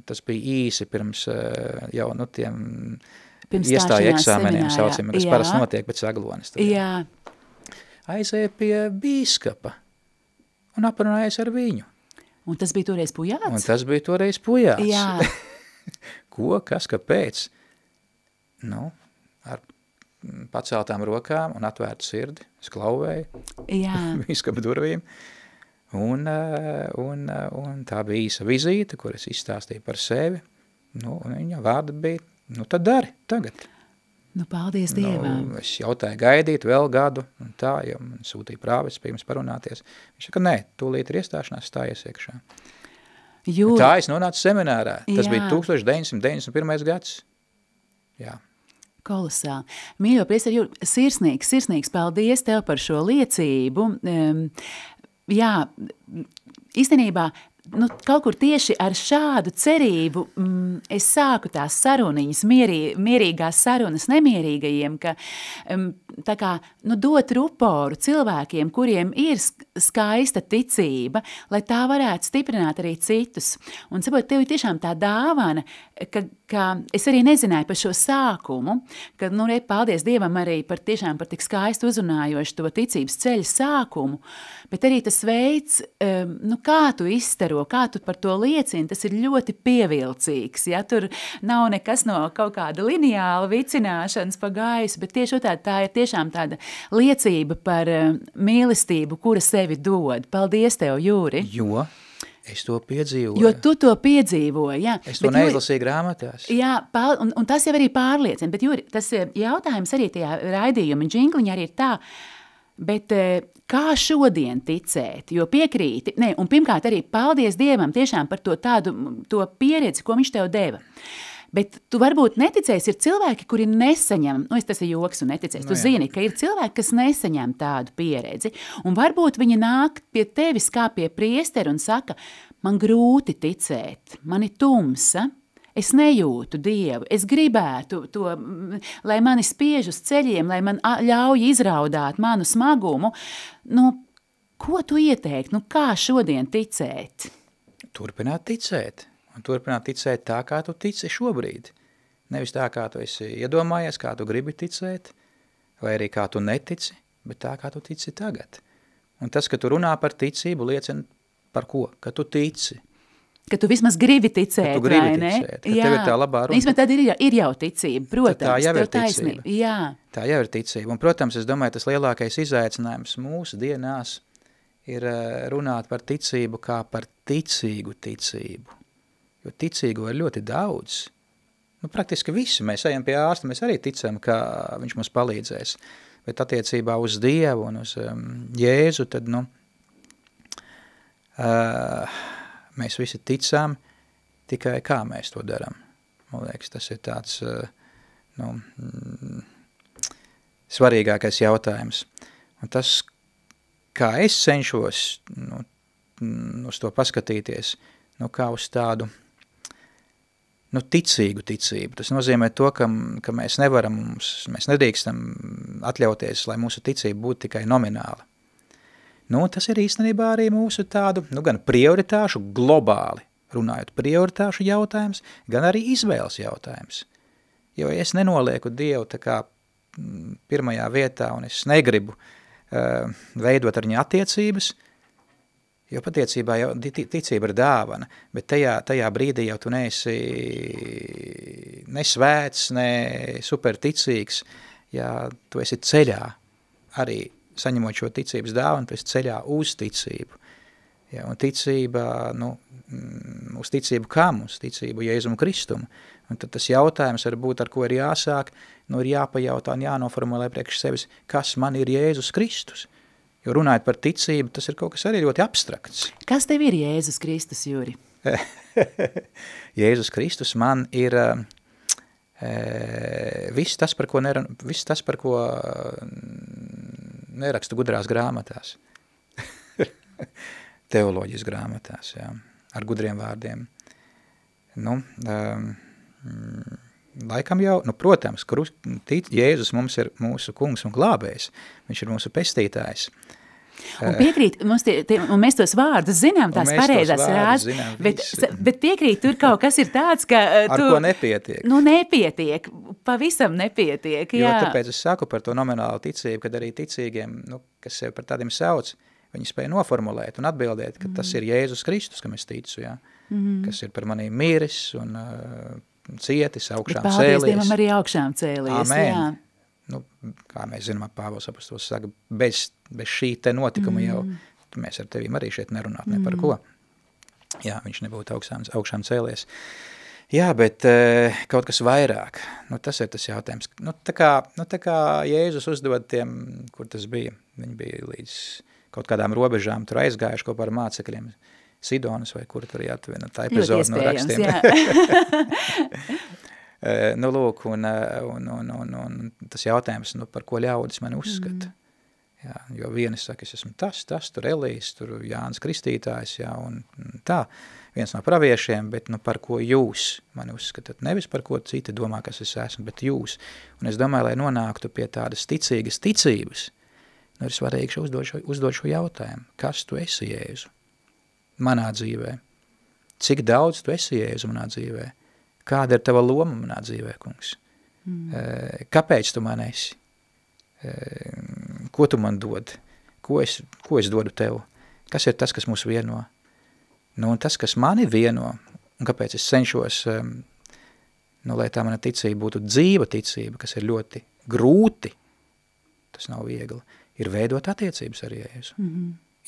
tas bija īsi pirms jau tiem iestāja eksāmeniem, saucamiem, kas parasti notiek pēc Aglonas. Jā. Aizēja pie bīskapa un aprunājies ar viņu. Un tas bija toreiz pujāts? Un tas bija toreiz pujāts. Jā. Ko, kas, kāpēc? Ar paceltām rokām un atvērtu sirdi, es klauvēju bīskapa durvīm. Un tā bija īsa vizīte, kur es izstāstīju par sevi. Un viņa vārda bija, tad dari, tagad. Paldies Dievam. Es jautāju gaidīt vēl gadu, un tā, jo man sūtīja prāvis pie jums parunāties. Viņš saka, nē, tūlīt ir iestāšanās, stājies iekšā. Tā es nonācu seminārā. Tas bija 1991. gads. Jā. Kolosāli. Mīļo priesteri, sirsnīgs paldies tev par šo liecību. Jā, īstenībā, kaut kur tieši ar šādu cerību es sāku tās saruniņas, mierīgās sarunas nemierīgajiem, ka tā kā, dot ruporu cilvēkiem, kuriem ir skaista ticība, lai tā varētu stiprināt arī citus. Un, saprot, tev ir tiešām tā dāvana, ka es arī nezināju par šo sākumu, ka, paldies Dievam arī par tik skaistu uzrunājošu to ticības ceļa sākumu, bet arī tas veids, kā tu izstaro, kā tu par to liecini, tas ir ļoti pievilcīgs, ja, tur nav nekas no kaut kāda lineāla vicināšanas pa gaisu, bet tieši tā ir tiešām tāda liecība par mīlestību, kura sevi dod. Paldies tev, Jūri! Jo es to piedzīvoju. Jo tu to piedzīvoji, jā. Es to neizlasīju grāmatās. Jā, un tas jau arī pārliecina, bet Jūri, tas jautājums arī tajā raidījuma džingliņā arī ir tā, bet kā šodien ticēt, jo piekrīti, un pirmkārt arī paldies Dievam tiešām par to pieredzi, ko viņš tev deva. Bet tu varbūt neticēsi, ir cilvēki, kuri nesaņem, tas ir joks un neticēsi, tu zini, ka ir cilvēki, kas nesaņem tādu pieredzi, un varbūt viņi nāk pie tevis kā pie priestera un saka, man grūti ticēt, man ir tumsa, es nejūtu Dievu, es gribētu to, lai mani spiež uz ceļiem, lai man ļauj izraudāt manu smagumu, ko tu ieteikt, kā šodien ticēt? Turpināt ticēt. Un turpināt ticēt tā, kā tu tici šobrīd. Nevis tā, kā tu esi iedomājies, kā tu gribi ticēt, vai arī kā tu netici, bet tā, kā tu tici tagad. Un tas, ka tu runā par ticību, liecina par ko? Ka tu tici. Ka tu vismaz gribi ticēt, ka tu gribi ticēt, ka tev ir tā labā runa. Īsmēr tad ir jau ticība, protams. Tā jau ir ticība. Jā. Tā jau ir ticība. Un, protams, es domāju, tas lielākais izaicinājums mūsu dienās ir runāt par ticību kā par ticīgu ticību. Jo ticīgo ir ļoti daudz. Praktiski visi. Mēs ejam pie ārsta, mēs arī ticam, ka viņš mums palīdzēs. Bet attiecībā uz Dievu un uz Jēzu, tad, mēs visi ticām, tikai kā mēs to darām. Man liekas, tas ir tāds svarīgākais jautājums. Un tas, kā es cenšos uz to paskatīties, kā uz tādu ticīgu ticību. Tas nozīmē to, ka mēs mēs nedrīkstam atļauties, lai mūsu ticība būtu tikai nomināla. Tas ir īstenībā arī mūsu tādu, gan prioritāšu globāli, runājot prioritāšu jautājums, gan arī izvēles jautājums. Jo es nenolieku Dievu tā kā pirmajā vietā, un es negribu veidot ar viņu attiecības, jo patiecībā jau ticība ir dāvana, bet tajā brīdī jau tu neesi ne svēts, ne superticīgs, ja tu esi ceļā, arī saņemot šo ticības dāvanu, tu esi ceļā uz ticību. Ja, un ticība, uz ticību kam? Uz ticību Jēzum Kristumu. Un tad tas jautājums varbūt, ar ko ir jāsāk, ir jāpajautā un jānoformulē priekš sevis, kas man ir Jēzus Kristus. Jo runājot par ticību, tas ir kaut kas arī ļoti abstrakts. Kas tev ir Jēzus Kristus, Juri? Jēzus Kristus man ir viss tas, par ko nerakstu gudrās grāmatās. Teoloģijas grāmatās, jā, ar gudriem vārdiem. Laikam jau, protams, Jēzus mums ir mūsu kungs un glābējs, viņš ir mūsu pestītājs. Un piekrīt, un mēs tos vārdus zinām, tās pareizās rādes, bet piekrīt, tur kaut kas ir tāds, ka ar ko nepietiek. Nepietiek, pavisam nepietiek, jā. Jo tāpēc es saku par to nominālu ticību, kad arī ticīgiem, kas sev par tādiem sauc, viņi spēja noformulēt un atbildēt, ka tas ir Jēzus Kristus, kam es ticu, jā, kas ir par manī miris un cietis, augšām cēlies. Bet paldies Dievam arī augšām cēlies, Amen. Jā. Kā mēs zinām, Pāvils apostols saka, bez šī te notikuma jau mēs ar tevīm arī šeit nerunāt ne par ko. Jā, viņš nebūtu augšām cēlies. Jā, bet kaut kas vairāk, tas ir tas jautājums. Tā kā Jēzus uzdod tiem, kur tas bija, viņi bija līdz kaut kādām robežām, tur aizgājuši kopā ar mācekļiem, Sidonas vai kur tur jāatviena, tā epizode no rakstiem. Lūk, un tas jautājums, par ko ļaudis mani uzskata. Jā, jo vieni saka, es esmu tas, tur Elijas, tur Jānis Kristītājs, jā, un tā, viens no praviešiem, bet nu par ko jūs mani uzskatāt, nevis par ko citi domā, kas es esmu, bet jūs. Un es domāju, lai nonāktu pie tādas ticīgas ticības, nu ir svarīgi uzdot šo jautājumu, kas tu esi, Jēzu, manā dzīvē? Cik daudz tu esi, Jēzu, manā dzīvē? Kāda ir tava loma manā dzīvē, kungs? Kāpēc tu man esi? Ko tu man dod? Ko es dodu tev? Kas ir tas, kas mūs vieno? Nu, un tas, kas mani vieno, un kāpēc es cenšos, lai tā mana ticība būtu dzīva ticība, kas ir ļoti grūti, tas nav viegli, ir veidot attiecības ar Jēzu.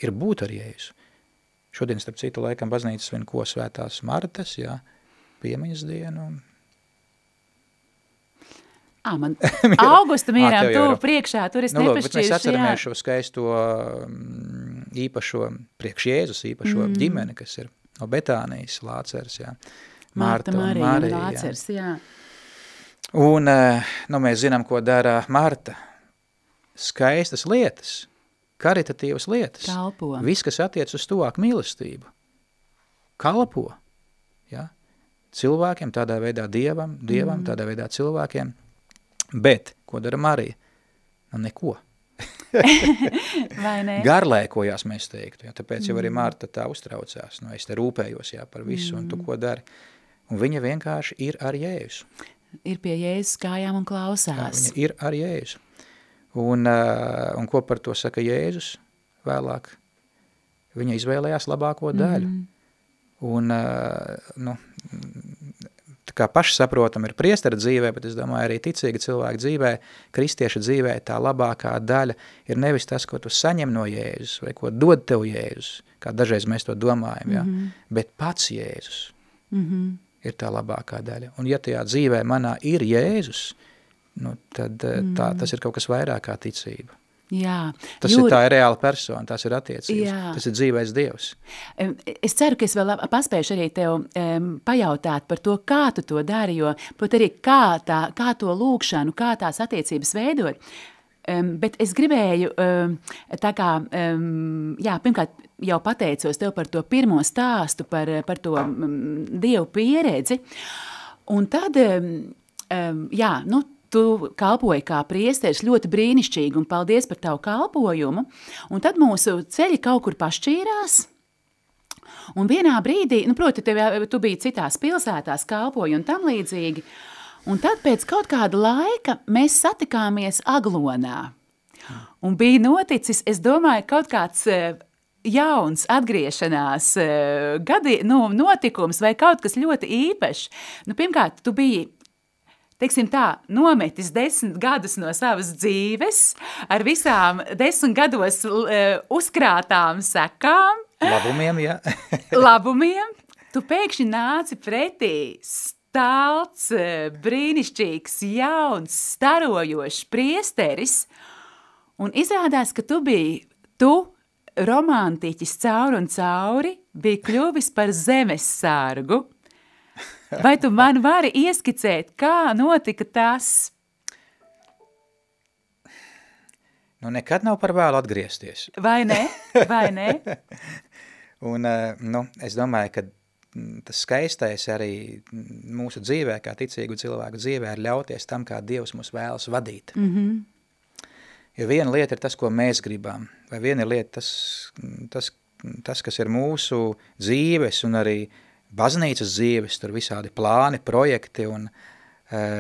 Ir būt ar Jēzu. Šodien, starp citu, laikam baznīcas svin ko svētās Martas, jā, piemiņas dienu. Man augusta mierām tuvu priekšā, tur es nepašķiršu, bet mēs atceramies šo skaisto īpašo, priekš Jēzus īpašo ģimeni, kas ir no Betānijas, Lācers, jā. Marta, Marija un Lācers, jā. Un, mēs zinām, ko dara Marta. Skaistas lietas, karitatīvas lietas. Kalpo. Viss, kas attiec uz tuvāku mīlestību. Kalpo, jā. Cilvēkiem, tādā veidā dievam, tādā veidā cilvēkiem. Bet, ko dara Marija? Nu, neko. Vai ne? Garlēkojās, mēs teiktu, ja, tāpēc jau arī Marta tā uztraucās. Nu, es te rūpējos, jā, par visu, un tu ko dari? Un viņa vienkārši ir ar Jēzu. Ir pie Jēzus kājām un klausās. Jā, viņa ir ar Jēzu. Un ko par to saka Jēzus vēlāk? Viņa izvēlējās labāko daļu. Un, tā kā paši saprotam ir priestera dzīvē, bet es domāju arī ticīga cilvēka dzīvē, kristieša dzīvē tā labākā daļa ir nevis tas, ko tu saņem no Jēzus, vai ko dod tev Jēzus, kā dažreiz mēs to domājam, jā, bet pats Jēzus ir tā labākā daļa. Un ja tajā dzīvē manā ir Jēzus, nu, tad tas ir kaut kas vairāk kā ticība. Jā. Tas ir tā reāla persona, tas ir attiecības, jā. Tas ir dzīvais Dievs. Es ceru, ka es vēl paspēšu arī tev pajautāt par to, kā tu to dari, jo, prot arī kā to lūkšanu, kā tās attiecības veidot. Bet es gribēju, tā kā, jā, pirmkārt jau pateicos tev par to pirmo stāstu, par to Dievu pieredzi, un tad, jā, nu, tu kalpoji kā priesteris ļoti brīnišķīgi, un paldies par tavu kalpojumu, un tad mūsu ceļi kaut kur pašķīrās, un vienā brīdī, nu, proti, tu biji citās pilsētās kalpoji un tam līdzīgi, un tad pēc kaut kāda laika mēs satikāmies Aglonā, un bija noticis, es domāju, kaut kāds jauns atgriešanās notikums vai kaut kas ļoti īpašs. Nu, pirmkārt, tu biji teiksim tā, nometis 10 gadus no savas dzīves, ar visām 10 gados uzkrātām sekām. Labumiem, jā. Labumiem. Tu pēkšņi nāci pretī stalts, brīnišķīgs, jauns, starojošs priesteris, un izrādās, ka tu romantiķis cauri un cauri, biji kļuvis par zemes sargu. Vai tu man vari ieskicēt, kā notika tas? Nu, nekad nav par vēlu atgriezties. Vai ne? Vai ne? Un, es domāju, ka tas skaistais arī mūsu dzīvē, kā ticīgu cilvēku dzīvē, ir ļauties tam, kā Dievs mūs vēlas vadīt. Jo viena lieta ir tas, ko mēs gribam, vai viena lieta tas, kas ir mūsu dzīves un arī baznīcas dzīves, tur visādi plāni, projekti un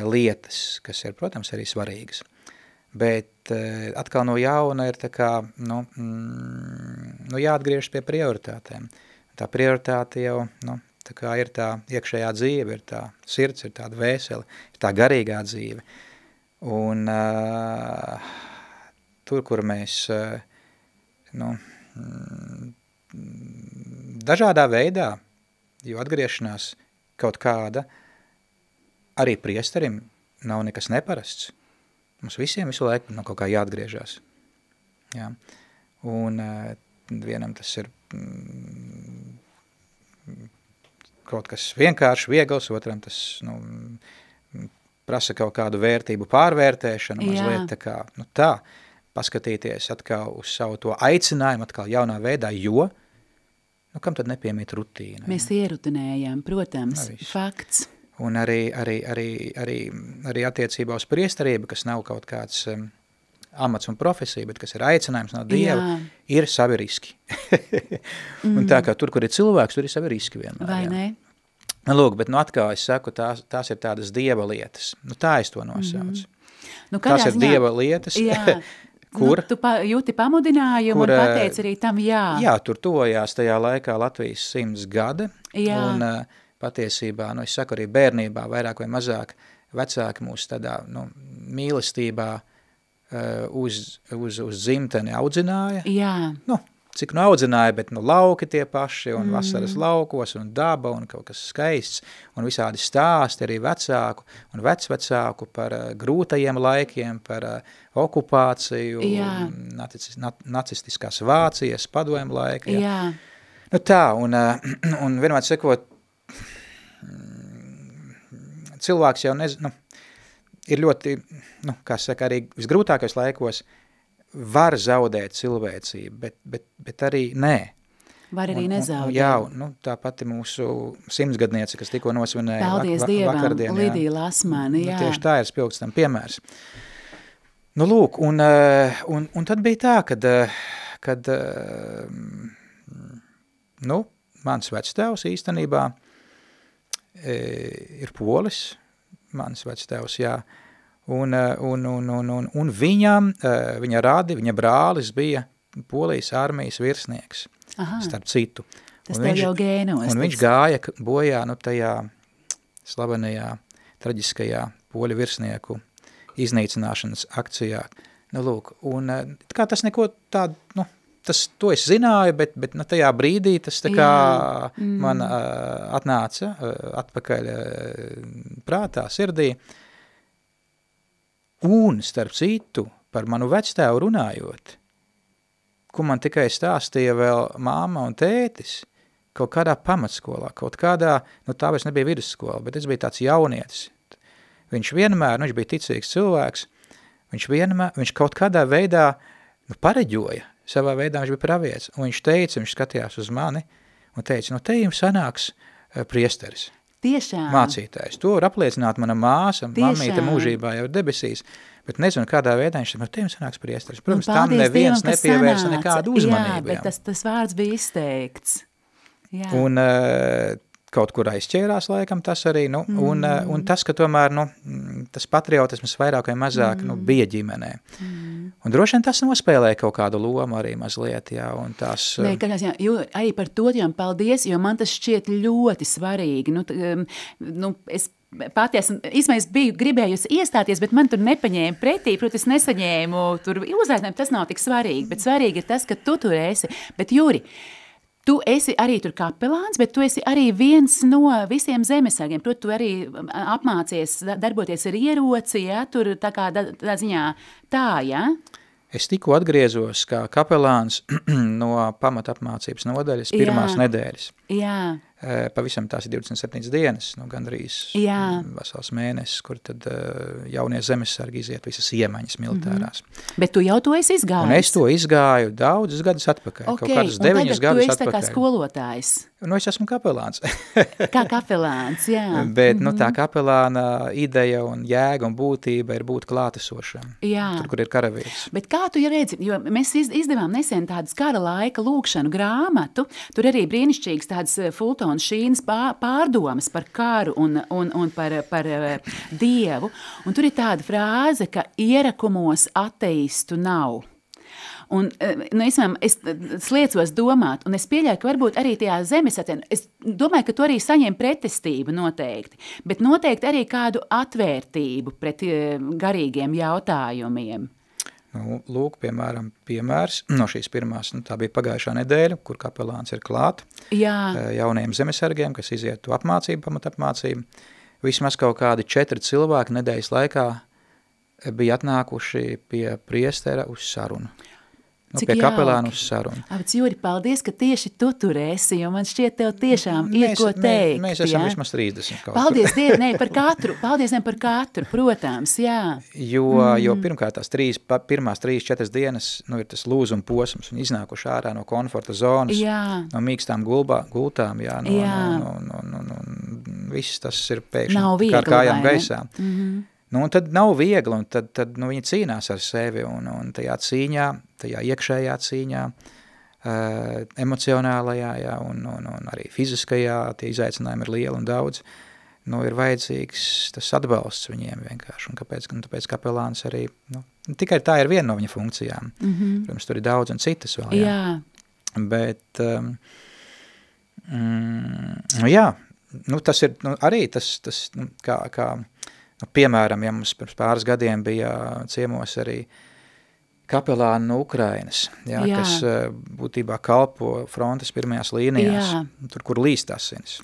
lietas, kas ir, protams, arī svarīgas. Bet atkal no jauna ir tā kā, jāatgriežas pie prioritātēm. Tā prioritāte jau, tā kā ir tā iekšējā dzīve, ir tā sirds, ir tā dvēsele, ir tā garīgā dzīve. Un tur, kur mēs, dažādā veidā, jo atgriešanās kaut kāda arī priesterim nav nekas neparasts. Mums visiem visu laiku nav kaut kā jāatgriežās. Jā. Un vienam tas ir kaut kas vienkārši, viegls, otram tas prasa kaut kādu vērtību pārvērtēšanu, mazliet tā kā, tā, paskatīties atkal uz savu to aicinājumu, atkal jaunā veidā, jo, nu, kam tad nepiemīt rutīna? Mēs ierutinējam, protams, fakts. Un arī attiecībā uz priesterību, kas nav kaut kāds amats un profesija, bet kas ir aicinājums no Dieva, ir savi riski. Un tā kā tur, kur ir cilvēks, tur ir savi riski vienmēr. Vai ne? Lūk, bet atkal es saku, tās ir tādas Dieva lietas. Tā es to nosaucu. Nu, tās ir Dieva lietas, kur... Tu jūti pamudinājumu un pateici arī tam jā. Jā, tur tojās tajā laikā Latvijas 100 gada. Jā. Un patiesībā, es saku arī bērnībā, vairāk vai mazāk vecāki mūs tādā, mīlestībā uz dzimteni audzināja. Jā. Cik audzināja, bet lauki tie paši, un vasaras laukos, un daba, un kaut kas skaists, un visādi stāsti arī vecāku un vecvecāku par grūtajiem laikiem, par okupāciju, nacistiskās Vācijas, padomju laika. Jā. Tā, un vienmēr sakot, cilvēks jau ir ļoti, kā saka, arī visgrūtākajos laikos var zaudēt cilvēcību, bet arī nē. Var arī nezaudēt. Jā, tā pati mūsu 100-gadniece, kas tikko nosvinēja Paldies Dievam, vakardien. Lidija Lasmani, jā. Tieši tā ir spilgts tam piemērs. Lūk, un tad bija tā, kad mans vectēvs īstenībā ir polis, mans vectēvs, jā, un viņa brālis bija Polijas armijas virsnieks, starp citu. Tas tev jau gēnos. Un viņš gāja bojā, tajā slavenajā, traģiskajā poļu virsnieku iznīcināšanas akcijā. Lūk, un kā tas neko tādu, to es zināju, bet tajā brīdī tas tā kā man atnāca atpakaļ prātā, sirdī. Un, starp citu, par manu vectēvu runājot, ko man tikai stāstīja vēl māma un tētis, kaut kādā pamatskolā, kaut kādā, tā vairs nebija vidusskola, bet es biju tāds jaunietis. Viņš vienmēr, viņš bija ticīgs cilvēks, viņš kaut kādā veidā pareģoja, savā veidā viņš bija pravietis, un viņš teica, viņš skatījās uz mani, un teica, te jums sanāks priesteris. Tiešām. Mācītājs. To var apliecināt mana māsa, mammīte mūžībā jau debesīs, bet nezinu, kādā veidā viņš te jums sanāks priesteris. Protams, tam neviens nepievērsa nekādu uzmanību. Jā, bet tas vārds bija izteikts. Jā. Un kaut kur aizķērās laikam tas arī, un tas, ka tomēr, tas patriotisms vairāk vai mazāk, bija ģimenē. Un droši vien tas nospēlēja kaut kādu lomu arī mazliet, jā, un tās... Jo arī par to jām paldies, jo man tas šķiet ļoti svarīgi. Es pati biju gribējusi iestāties, bet man tur nepaņēma pretī, protams, es nesaņēmu tur uzaicinājumu, tas nav tik svarīgi, bet svarīgi ir tas, ka tu tur esi. Bet, Juri, tu esi arī tur kapelāns, bet tu esi arī viens no visiem zemesargiem. Proti, tu arī apmācies darboties ar ieroci, ja? Tur tā kā tā ziņā tā, ja? Es tikko atgriezos kā kapelāns no pamatapmācības nodaļas pirmās nedēļas. Jā. Pavisam tās ir 27 dienas, gandrīz vesels mēnesis, kur tad jaunie zemesargi iziet visas iemaņas militārās. Bet tu jau to esi izgājis? Un es to izgāju daudzus gadus atpakaļ, kaut kādus 9 gadus atpakaļ. Un tagad tu esi tā kā skolotājs? Es esmu kapelāns. Kā kapelāns, jā. Bet, tā kapelāna ideja un jēga un būtība ir būt klātesošam. Jā. Tur, kur ir karavīrs. Bet kā tu redzi, jo mēs izdevām nesen tādas kara laika lūkšanu grāmatu, tur arī brīnišķīgas tādas Fultona Šīnas pārdomas par karu un par Dievu. Un tur ir tāda frāze, ka ierakumos ateistu nav. Un, es sliecos domāt, un es pieļauju, ka varbūt arī tajā zemesatien, es domāju, ka tu arī saņem pretestību noteikti, bet noteikti arī kādu atvērtību pret garīgiem jautājumiem. Lūk, piemēram, piemērs no šīs pirmās, tā bija pagājušā nedēļa, kur kapelāns ir klāt. Jā. Jauniem zemesargiem, kas iziet to apmācību, pamatapmācību. Vismaz kaut kādi 4 cilvēki nedēļas laikā bija atnākuši pie priestera uz sarunu. Cik pie jauki. kapelāna uz sarunu. Bet, Juri, paldies, ka tieši tu tur esi, jo man šķiet tev tiešām ir ko teikt. Mēs esam vismaz 30 kaut Paldies Dievam, par katru, protams, jā. Jo pirmkārt tās pirmās 3-4 dienas, ir tas lūzuma posms, un iznākuši ārā no komforta zonas, no mīkstām gultām, viss tas ir pēkšņi kā ar kājām gaisā. Un tad nav viegli, un tad viņi cīnās ar sevi, un tajā cīņā, tajā iekšējā cīņā, emocionālajā, un arī fiziskajā, tie izaicinājumi ir lieli un daudz, ir vajadzīgs tas atbalsts viņiem vienkārši, un tāpēc kapelāns arī, tikai tā ir viena no viņa funkcijām. Protams, tur ir daudz un citas vēl, jā. Bet, tas ir arī tas kā piemēram, ja mums pirms pāris gadiem bija ciemos arī kapelāni no Ukrainas, kas būtībā kalpo frontes pirmajās līnijās, tur, kur līst asinis.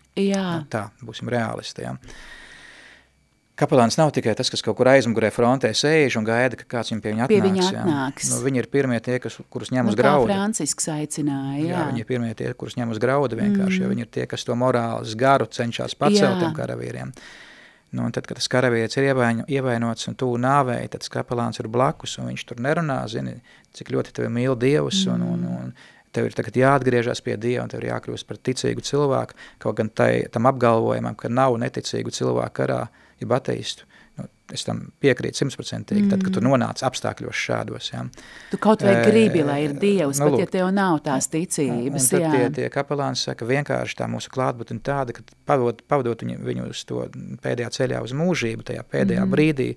Tā, būsim reālisti, Kapelāns nav tikai tas, kas kaut kur aizmugurē frontē sēž un gaida, ka kāds viņam pie viņa atnāks. Viņi ir pirmie tie, kurus ņem uz graudu. Kā Francisks aicināja, viņi ir pirmie tie, kurus ņem uz graudu vienkārši, jo viņi ir tie, kas to morāles garu cenšas pacelt tiem karavīriem. Un tad, kad tas karavīrs ir ievainots un tuvu nāvēji, tad kapelāns ir blakus, un viņš tur nerunā, zini, cik ļoti tevi mīl Dievs, un tev ir tagad jāatgriežas pie Dieva, un tev ir jākļūst par ticīgu cilvēku, kaut gan tam apgalvojumam, ka nav neticīgu cilvēku karā, jeb ateistu. Es tam piekrītu 100%, tad, kad tu nonāc apstākļos šādos. Tu kaut vai gribi, lai ir Dievs, pat ja tev nav tās ticības. Un tad tie kapelāni saka, vienkārši tā mūsu klātbūtne tāda, ka pavadot viņu uz to pēdējā ceļā uz mūžību, tajā pēdējā brīdī,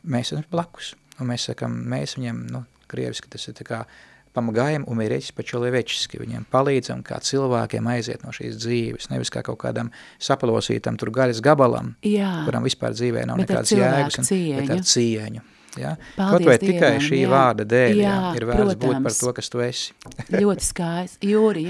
mēs esam blakus. Un mēs sakam, mēs viņiem, krieviski tas ir tā kā помогаем умереть по-человечески, viņiem palīdzam kā cilvēkiem aiziet no šīs dzīves, nevis kā kaut kādam sapalosītam tur gaļas gabalam, kuram vispār dzīvē nav nekādas jēgas, bet ar cieņu. Kaut vai tikai šī vārda dēļ ir vērts būt par to, kas tu esi. Ļoti skaisti. Jūri,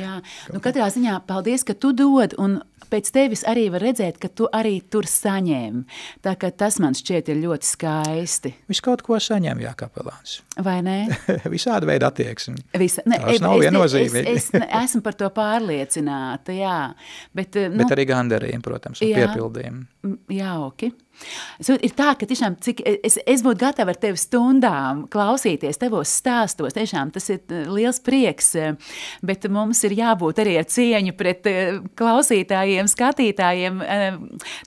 katrā ziņā paldies, ka tu dod, un pēc tevis arī var redzēt, ka tu arī tur saņem. Tā ka tas man šķiet ir ļoti skaisti. Viss kaut ko saņem, kapelāns. Vai ne? Visādi veidi attieksmi. Tas nav viennozīmīgi. Es esmu par to pārliecināta, Bet arī gandarījumi, protams, un piepildījumi. Jauki. Ir tā, ka tiešām, cik es būtu gatava ar tevi stundām klausīties tevos stāstos, tiešām tas ir liels prieks, bet mums ir jābūt arī ar cieņu pret klausītājiem, skatītājiem,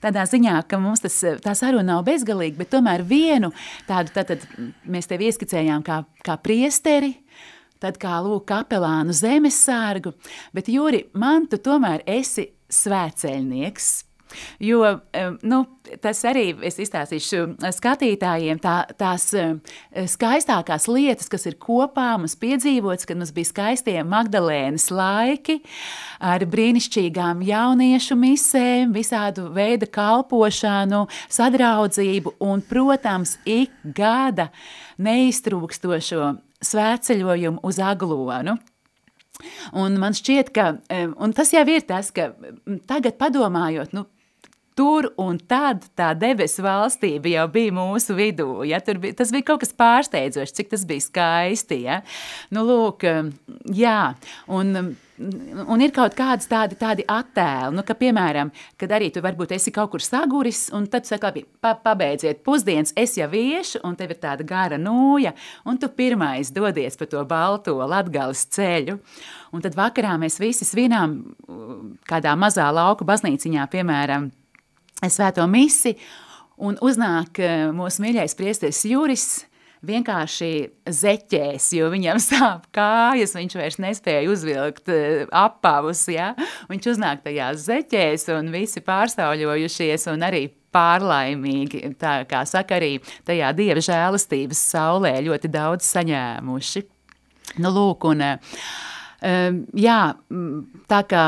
tādā ziņā, ka mums tā saruna nav bezgalīga, bet tomēr vienu tādu, tad mēs tevi ieskicējām kā priesteri, tad kā kapelānu zemessārgu, bet Juri, man tu tomēr esi svētceļnieks. Jo, tas arī, es izstāstīšu skatītājiem, tās skaistākās lietas, kas ir kopā mums piedzīvots, kad mums bija skaistie Magdalēnas laiki ar brīnišķīgām jauniešu misēm, visādu veidu kalpošanu, sadraudzību un, protams, ik gada neiztrūkstošo svētceļojumu uz Aglonu. Un man šķiet, ka, un tas jau ir tas, ka tagad padomājot, tur un tad tā debesu valstība jau bija mūsu vidū, tas bija kaut kas pārsteidzošs, cik tas bija skaisti, un ir kaut kādas tādi attēli, ka, piemēram, kad arī tu varbūt esi kaut kur saguris, un tad tu saki, labi, pabeidziet pusdienas, es jau iešu, un tev ir tāda gara nūja, un tu pirmais dodies pa to balto Latgales ceļu, un tad vakarā mēs visi svinām kādā mazā lauku baznīciņā, piemēram, svēto misi, un uznāk mūsu mīļais priesteris Juris vienkārši zeķēs, jo viņam sāp kājas, viņš vairs nespēja uzvilkt apavus, Viņš uznāk tajās zeķēs, un visi pārstāvļojušies, un arī pārlaimīgi, tā kā saka arī tajā Dieva žēlastības saulē ļoti daudz saņēmuši. Tā kā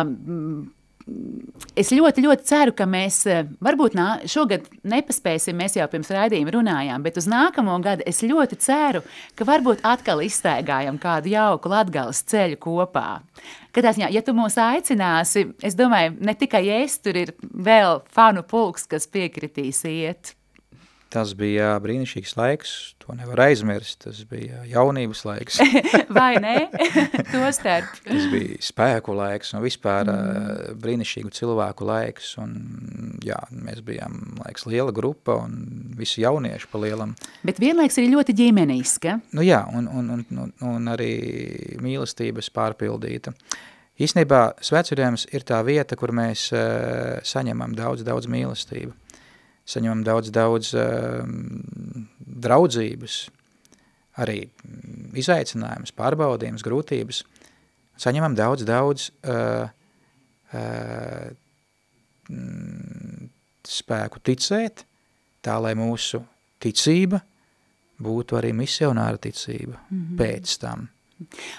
es ļoti, ļoti ceru, ka mēs varbūt šogad nepaspēsim, mēs jau pirms raidījuma runājām, bet uz nākamo gadu es ļoti ceru, ka varbūt atkal izstaigājam kādu jauku Latgales ceļu kopā. Katrā ziņā, ja tu mūs aicināsi, es domāju, ne tikai es, tur ir vēl fanu pulks, kas piekritīs iet. Tas bija brīnišķīgs laiks, to nevar aizmirst, tas bija jaunības laiks. Vai ne? Tostarp. Tas bija spēku laiks un vispār brīnišķīgu cilvēku laiks, un jā, mēs bijām, laiks, liela grupa un visi jaunieši pa lielam. Bet vienlaiks arī ļoti ģimeniska. Nu jā, un arī mīlestības pārpildīta. Īstenībā svētceļojums ir tā vieta, kur mēs saņemam daudz mīlestību. Saņemam daudz draudzības, arī izaicinājumus, pārbaudījumus, grūtības. Saņemam daudz spēku ticēt, tā lai mūsu ticība būtu arī misionāra ticība pēc tam.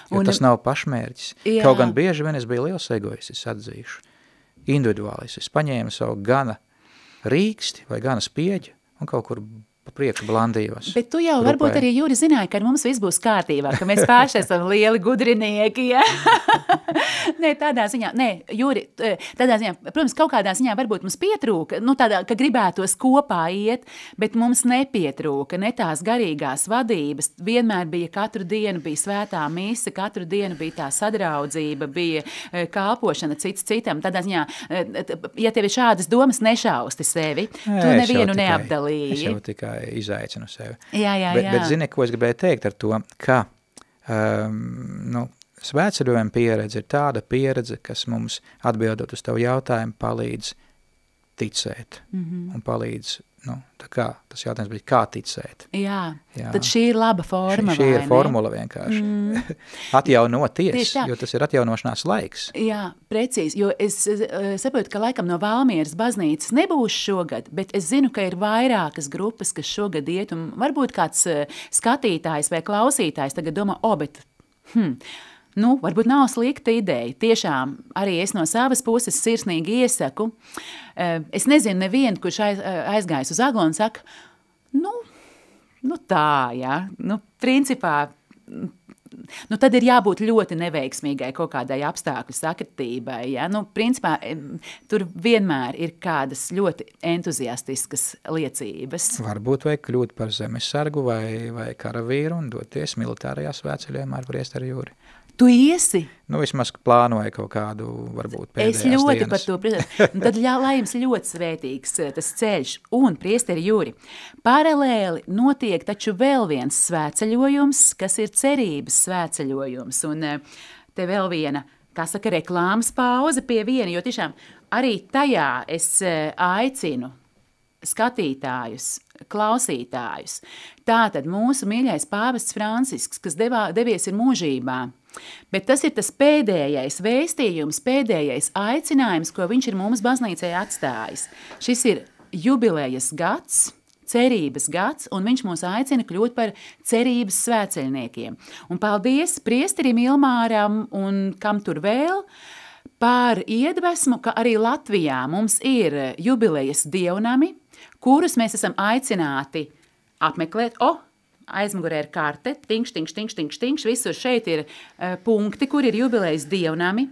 Jo tas nav pašmērķis. Jā. Kaut gan bieži vien es biju liels egoists, atzīšu. Individuālis. Es paņēmu savu gana rīksti vai gana spieģi un kaut kur pa priekšu blandījos. Bet tu jau varbūt arī, Juri, zināji, ka mums viss būs kārtībā, ka mēs paši esam lieli gudrinieki, ja? Nē, tādā ziņā, Juri, tādā ziņā, protams, kaut kādā ziņā varbūt mums pietrūka, tādā, ka gribētos kopā iet, bet mums nepietrūka, ne tās garīgās vadības, vienmēr bija katru dienu, bija svētā mise, katru dienu bija tā sadraudzība, bija kalpošana cits citam, tādā ziņā, ja tev ir šādas domas, nešausti sevi, tu nevienu neapdalīji. Es jau tikai izaicinu sevi. Jā. Bet zini, ko es gribēju teikt ar to, ka svētceļojuma pieredze ir tāda pieredze, kas mums atbildot uz tavu jautājumu palīdz ticēt un palīdz, tas jautājums bija, kā ticēt. Jā, tad šī ir laba forma, šī ir formula vienkārši. Atjaunoties, jo tas ir atjaunošanās laiks. Jā, precīzi, jo es saprotu, ka laikam no Valmieras baznīcas nebūs šogad, bet es zinu, ka ir vairākas grupas, kas šogad iet, un varbūt kāds skatītājs vai klausītājs tagad domā, varbūt nav slikta ideja. Tiešām arī es no savas puses sirsnīgi iesaku. Es nezinu nevienu, kurš aizgājis uz Aglonu un saka, tā, jā. Principā, tad ir jābūt ļoti neveiksmīgai kaut kādai apstākļu sakritībai. Ja? Principā, tur vienmēr ir kādas ļoti entuziastiskas liecības. Varbūt vajag kļūt par zemesargu vai karavīru un doties militārajā svētceļojumā ar priesteri Juri. Tu iesi? Vismaz plānoju kaut kādu, varbūt pēdējās dienas. Es ļoti dienas. par to priecājos. Tad lai jums ļoti svētīgs tas ceļš. Un, priesteri Juri, paralēli notiek taču vēl viens svētceļojums, kas ir cerības svētceļojums. Un te vēl viena, reklāmas pauze pie viena, jo tiešām arī tajā es aicinu skatītājus, klausītājus. Tātad mūsu mīļais pāvests Francisks, kas devies ir mūžībā, bet tas ir tas pēdējais vēstījums, pēdējais aicinājums, ko viņš ir mums baznīcai atstājis. Šis ir jubilejas gads, cerības gads, un viņš mūs aicina kļūt par cerības svētceļniekiem. Un paldies priesterim Ilmāram un kam tur vēl, par iedvesmu, ka arī Latvijā mums ir jubilejas dievnami, kurus mēs esam aicināti apmeklēt. Aizmugurē ir karte, tinkš, visur šeit ir punkti, kur ir jubilejas dievnami.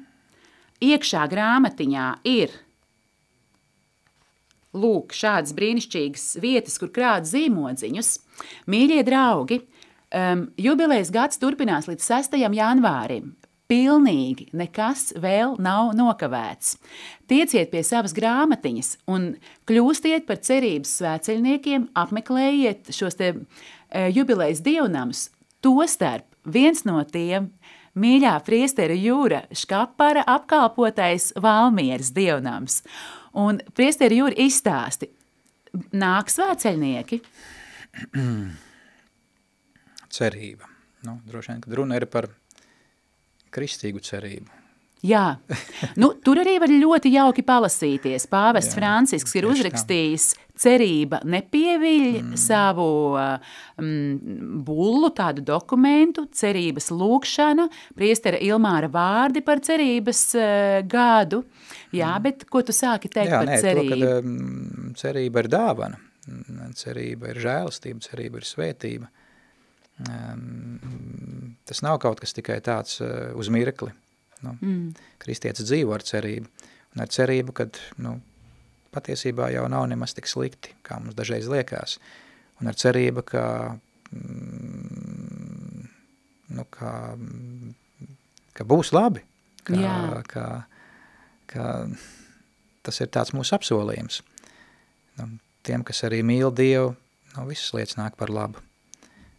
Iekšā grāmatiņā ir šādas brīnišķīgas vietas, kur krāt zīmodziņus. Mīļie draugi, jubilejas gads turpinās līdz 6. janvārim. Pilnīgi nekas vēl nav nokavēts. Tieciet pie savas grāmatiņas un kļūstiet par cerības svētceļniekiem, apmeklējiet šos te jubilejas dievnamus. Tostarp viens no tiem mīļā priestera Jūra Škapara apkalpotais Valmieras dievnams. Un priestera Jūra izstāsti, nāk svētceļnieki? Cerība. Droši vien, kad runa ir par kristīgu cerību. Jā, tur arī var ļoti jauki palasīties. Pāvests Francisks ir uzrakstījis cerība nepieviļ savu bullu, tādu dokumentu, cerības lūkšana, priestera Ilmāra vārdi par cerības gadu. Jā, bet ko tu sāki teikt par cerību? To, kad cerība ir dāvana, cerība ir žēlastība, cerība ir svētība. Tas nav kaut kas tikai tāds uz mirkli. Kristietis dzīvo ar cerību. Un ar cerību, kad patiesībā jau nav nemaz tik slikti, kā mums dažreiz liekas. un ar cerību, ka būs labi, ka tas ir tāds mūsu apsolījums. Tiem, kas arī mīl Dievu, visas lietas nāk par labu.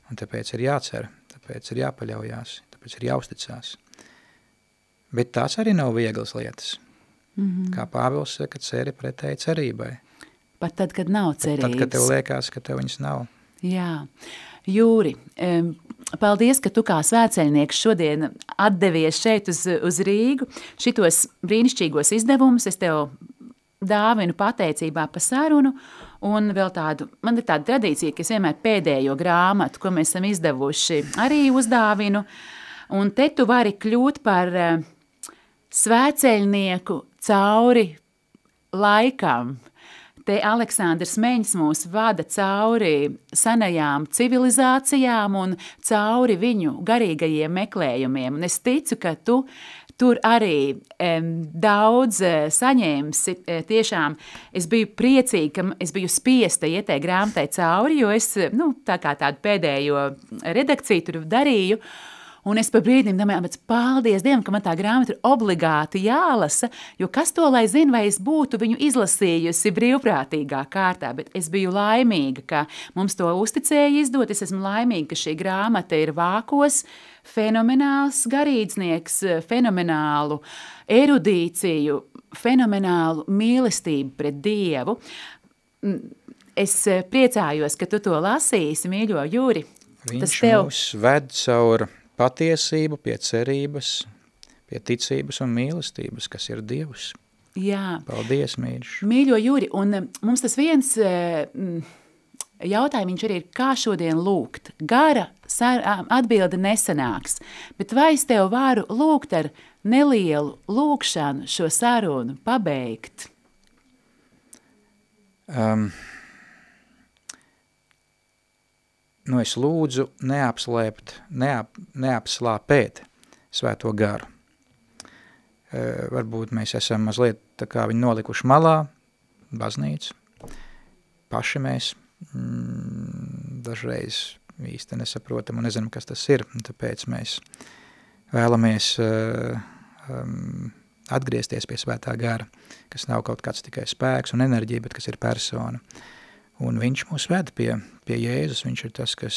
Un tāpēc ir jācer, tāpēc ir jāpaļaujās, tāpēc ir jāuzticās. Bet tās arī nav vieglas lietas. Kā Pāvils saka, ceri pretēji cerībai. Pat tad, kad nav cerības. Tad, kad tev liekas, ka tev viņas nav. Jā. Jūri, paldies, ka tu kā svētceļnieks šodien atdevies šeit uz Rīgu. Šitos brīnišķīgos izdevumus es tev dāvinu pateicībā par sarunu, un vēl man ir tāda tradīcija, ka es vienmēr pēdējo grāmatu, ko mēs esam izdevuši, arī uzdāvinu, un te tu vari kļūt par svētceļnieku cauri laikam. Te Aleksandrs Meņš mūs vada cauri senajām civilizācijām un cauri viņu garīgajiem meklējumiem. Un es ticu, ka tu tur arī daudz saņēmsi. Tiešām es biju priecīga, ka es biju spiesta iet tai grāmatai cauri, jo es tā kā tādu pēdējo redakciju tur darīju. Un es pa brīdim domāju, bet paldies Dievam, ka man tā grāmata ir obligāti jālasa, jo kas to lai zina, vai es būtu viņu izlasījusi brīvprātīgā kārtā, bet es biju laimīga, ka mums to uzticēja izdot, es esmu laimīga, ka šī grāmata ir vākos, fenomenāls garīdznieks, fenomenālu erudīciju, fenomenālu mīlestību pret Dievu. Es priecājos, ka tu to lasīsi, mīļo Jūri. Viņš mūs ved caur patiesību, pie cerības, pie ticības un mīlestības, kas ir Dievs. Jā. Paldies, mīļš. Mīļo Jūri, un mums tas viens jautājums arī ir, kā šodien lūgt. Gara atbilde nesanāks, bet vai es tev varu lūgt ar nelielu lūgšanu šo sarunu pabeigt? Es lūdzu neapslāpēt svēto garu. Varbūt mēs esam mazliet tā kā viņu nolikuši malā, baznīcu. Paši mēs dažreiz īsti nesaprotam un nezinām, kas tas ir. Un tāpēc mēs vēlamies atgriezties pie svētā gara, kas nav kaut kāds tikai spēks un enerģija, bet kas ir persona. Un viņš mūs ved pie Jēzus, viņš ir tas, kas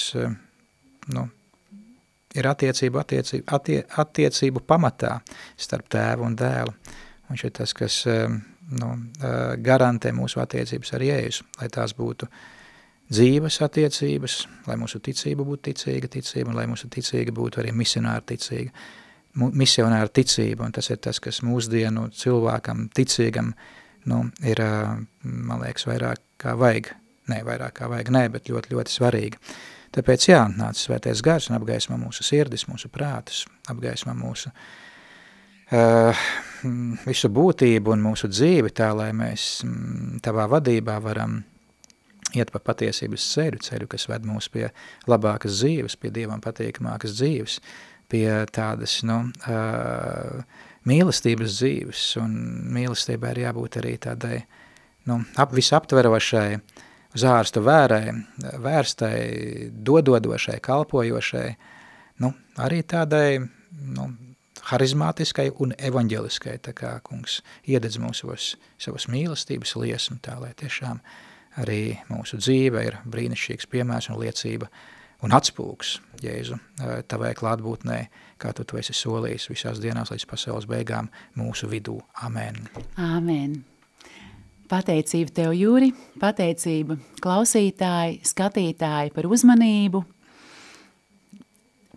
ir attiecību pamatā starp tēvu un dēlu. Viņš ir tas, kas garantē mūsu attiecības ar Jēzu, lai tās būtu dzīves attiecības, lai mūsu ticība būtu ticīga, un lai mūsu ticība būtu arī misionāra ticība, un tas ir tas, kas mūsdienu cilvēkam ticīgam ir, man liekas, vairāk kā vajag. Bet ļoti, ļoti svarīgi. Tāpēc nāc svētais gars un apgaismo mūsu sirdis, mūsu prātus, apgaismo mūsu visu būtību un mūsu dzīvi tā, lai mēs tavā vadībā varam iet pa patiesības ceļu, kas ved mūs pie labākas dzīves, pie Dievam patīkamākas dzīves, pie tādas, mīlestības dzīves, un mīlestībai ir jābūt arī tādai, visaptverošai, uz ārstu vērstai, dodošai, kalpojošai, arī tādai, harizmātiskai un evaņģeliskai, tā kā kungs iededz mūsos savas mīlestības liesmu, tā lai tiešām arī mūsu dzīve ir brīnišķīgs piemērs un liecība un atspūgs, Jēzu, tavai klātbūtnē, kā tu esi solījis visās dienās līdz pasaules beigām mūsu vidū. Amen. Amen. Pateicība tev, Jūri, pateicība klausītāji, skatītāji par uzmanību.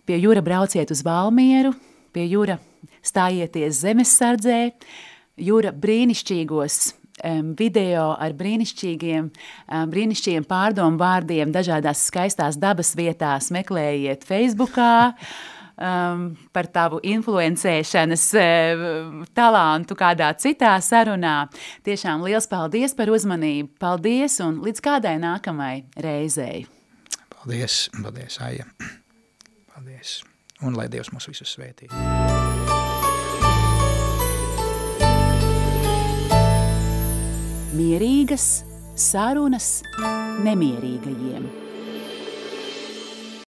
Pie Jūra brauciet uz Valmieru, pie Jūra stājieties zemessardzē, Jūra brīnišķīgos video ar brīnišķīgiem pārdomu vārdiem dažādās skaistās dabas vietās meklējiet Facebookā, par tavu influencēšanas talantu kādā citā sarunā. Tiešām liels paldies par uzmanību. Paldies un līdz kādai nākamai reizei. Paldies, Aija. Paldies. Un lai Dievs mūs visus svētī. Mierīgas sarunas nemierīgajiem.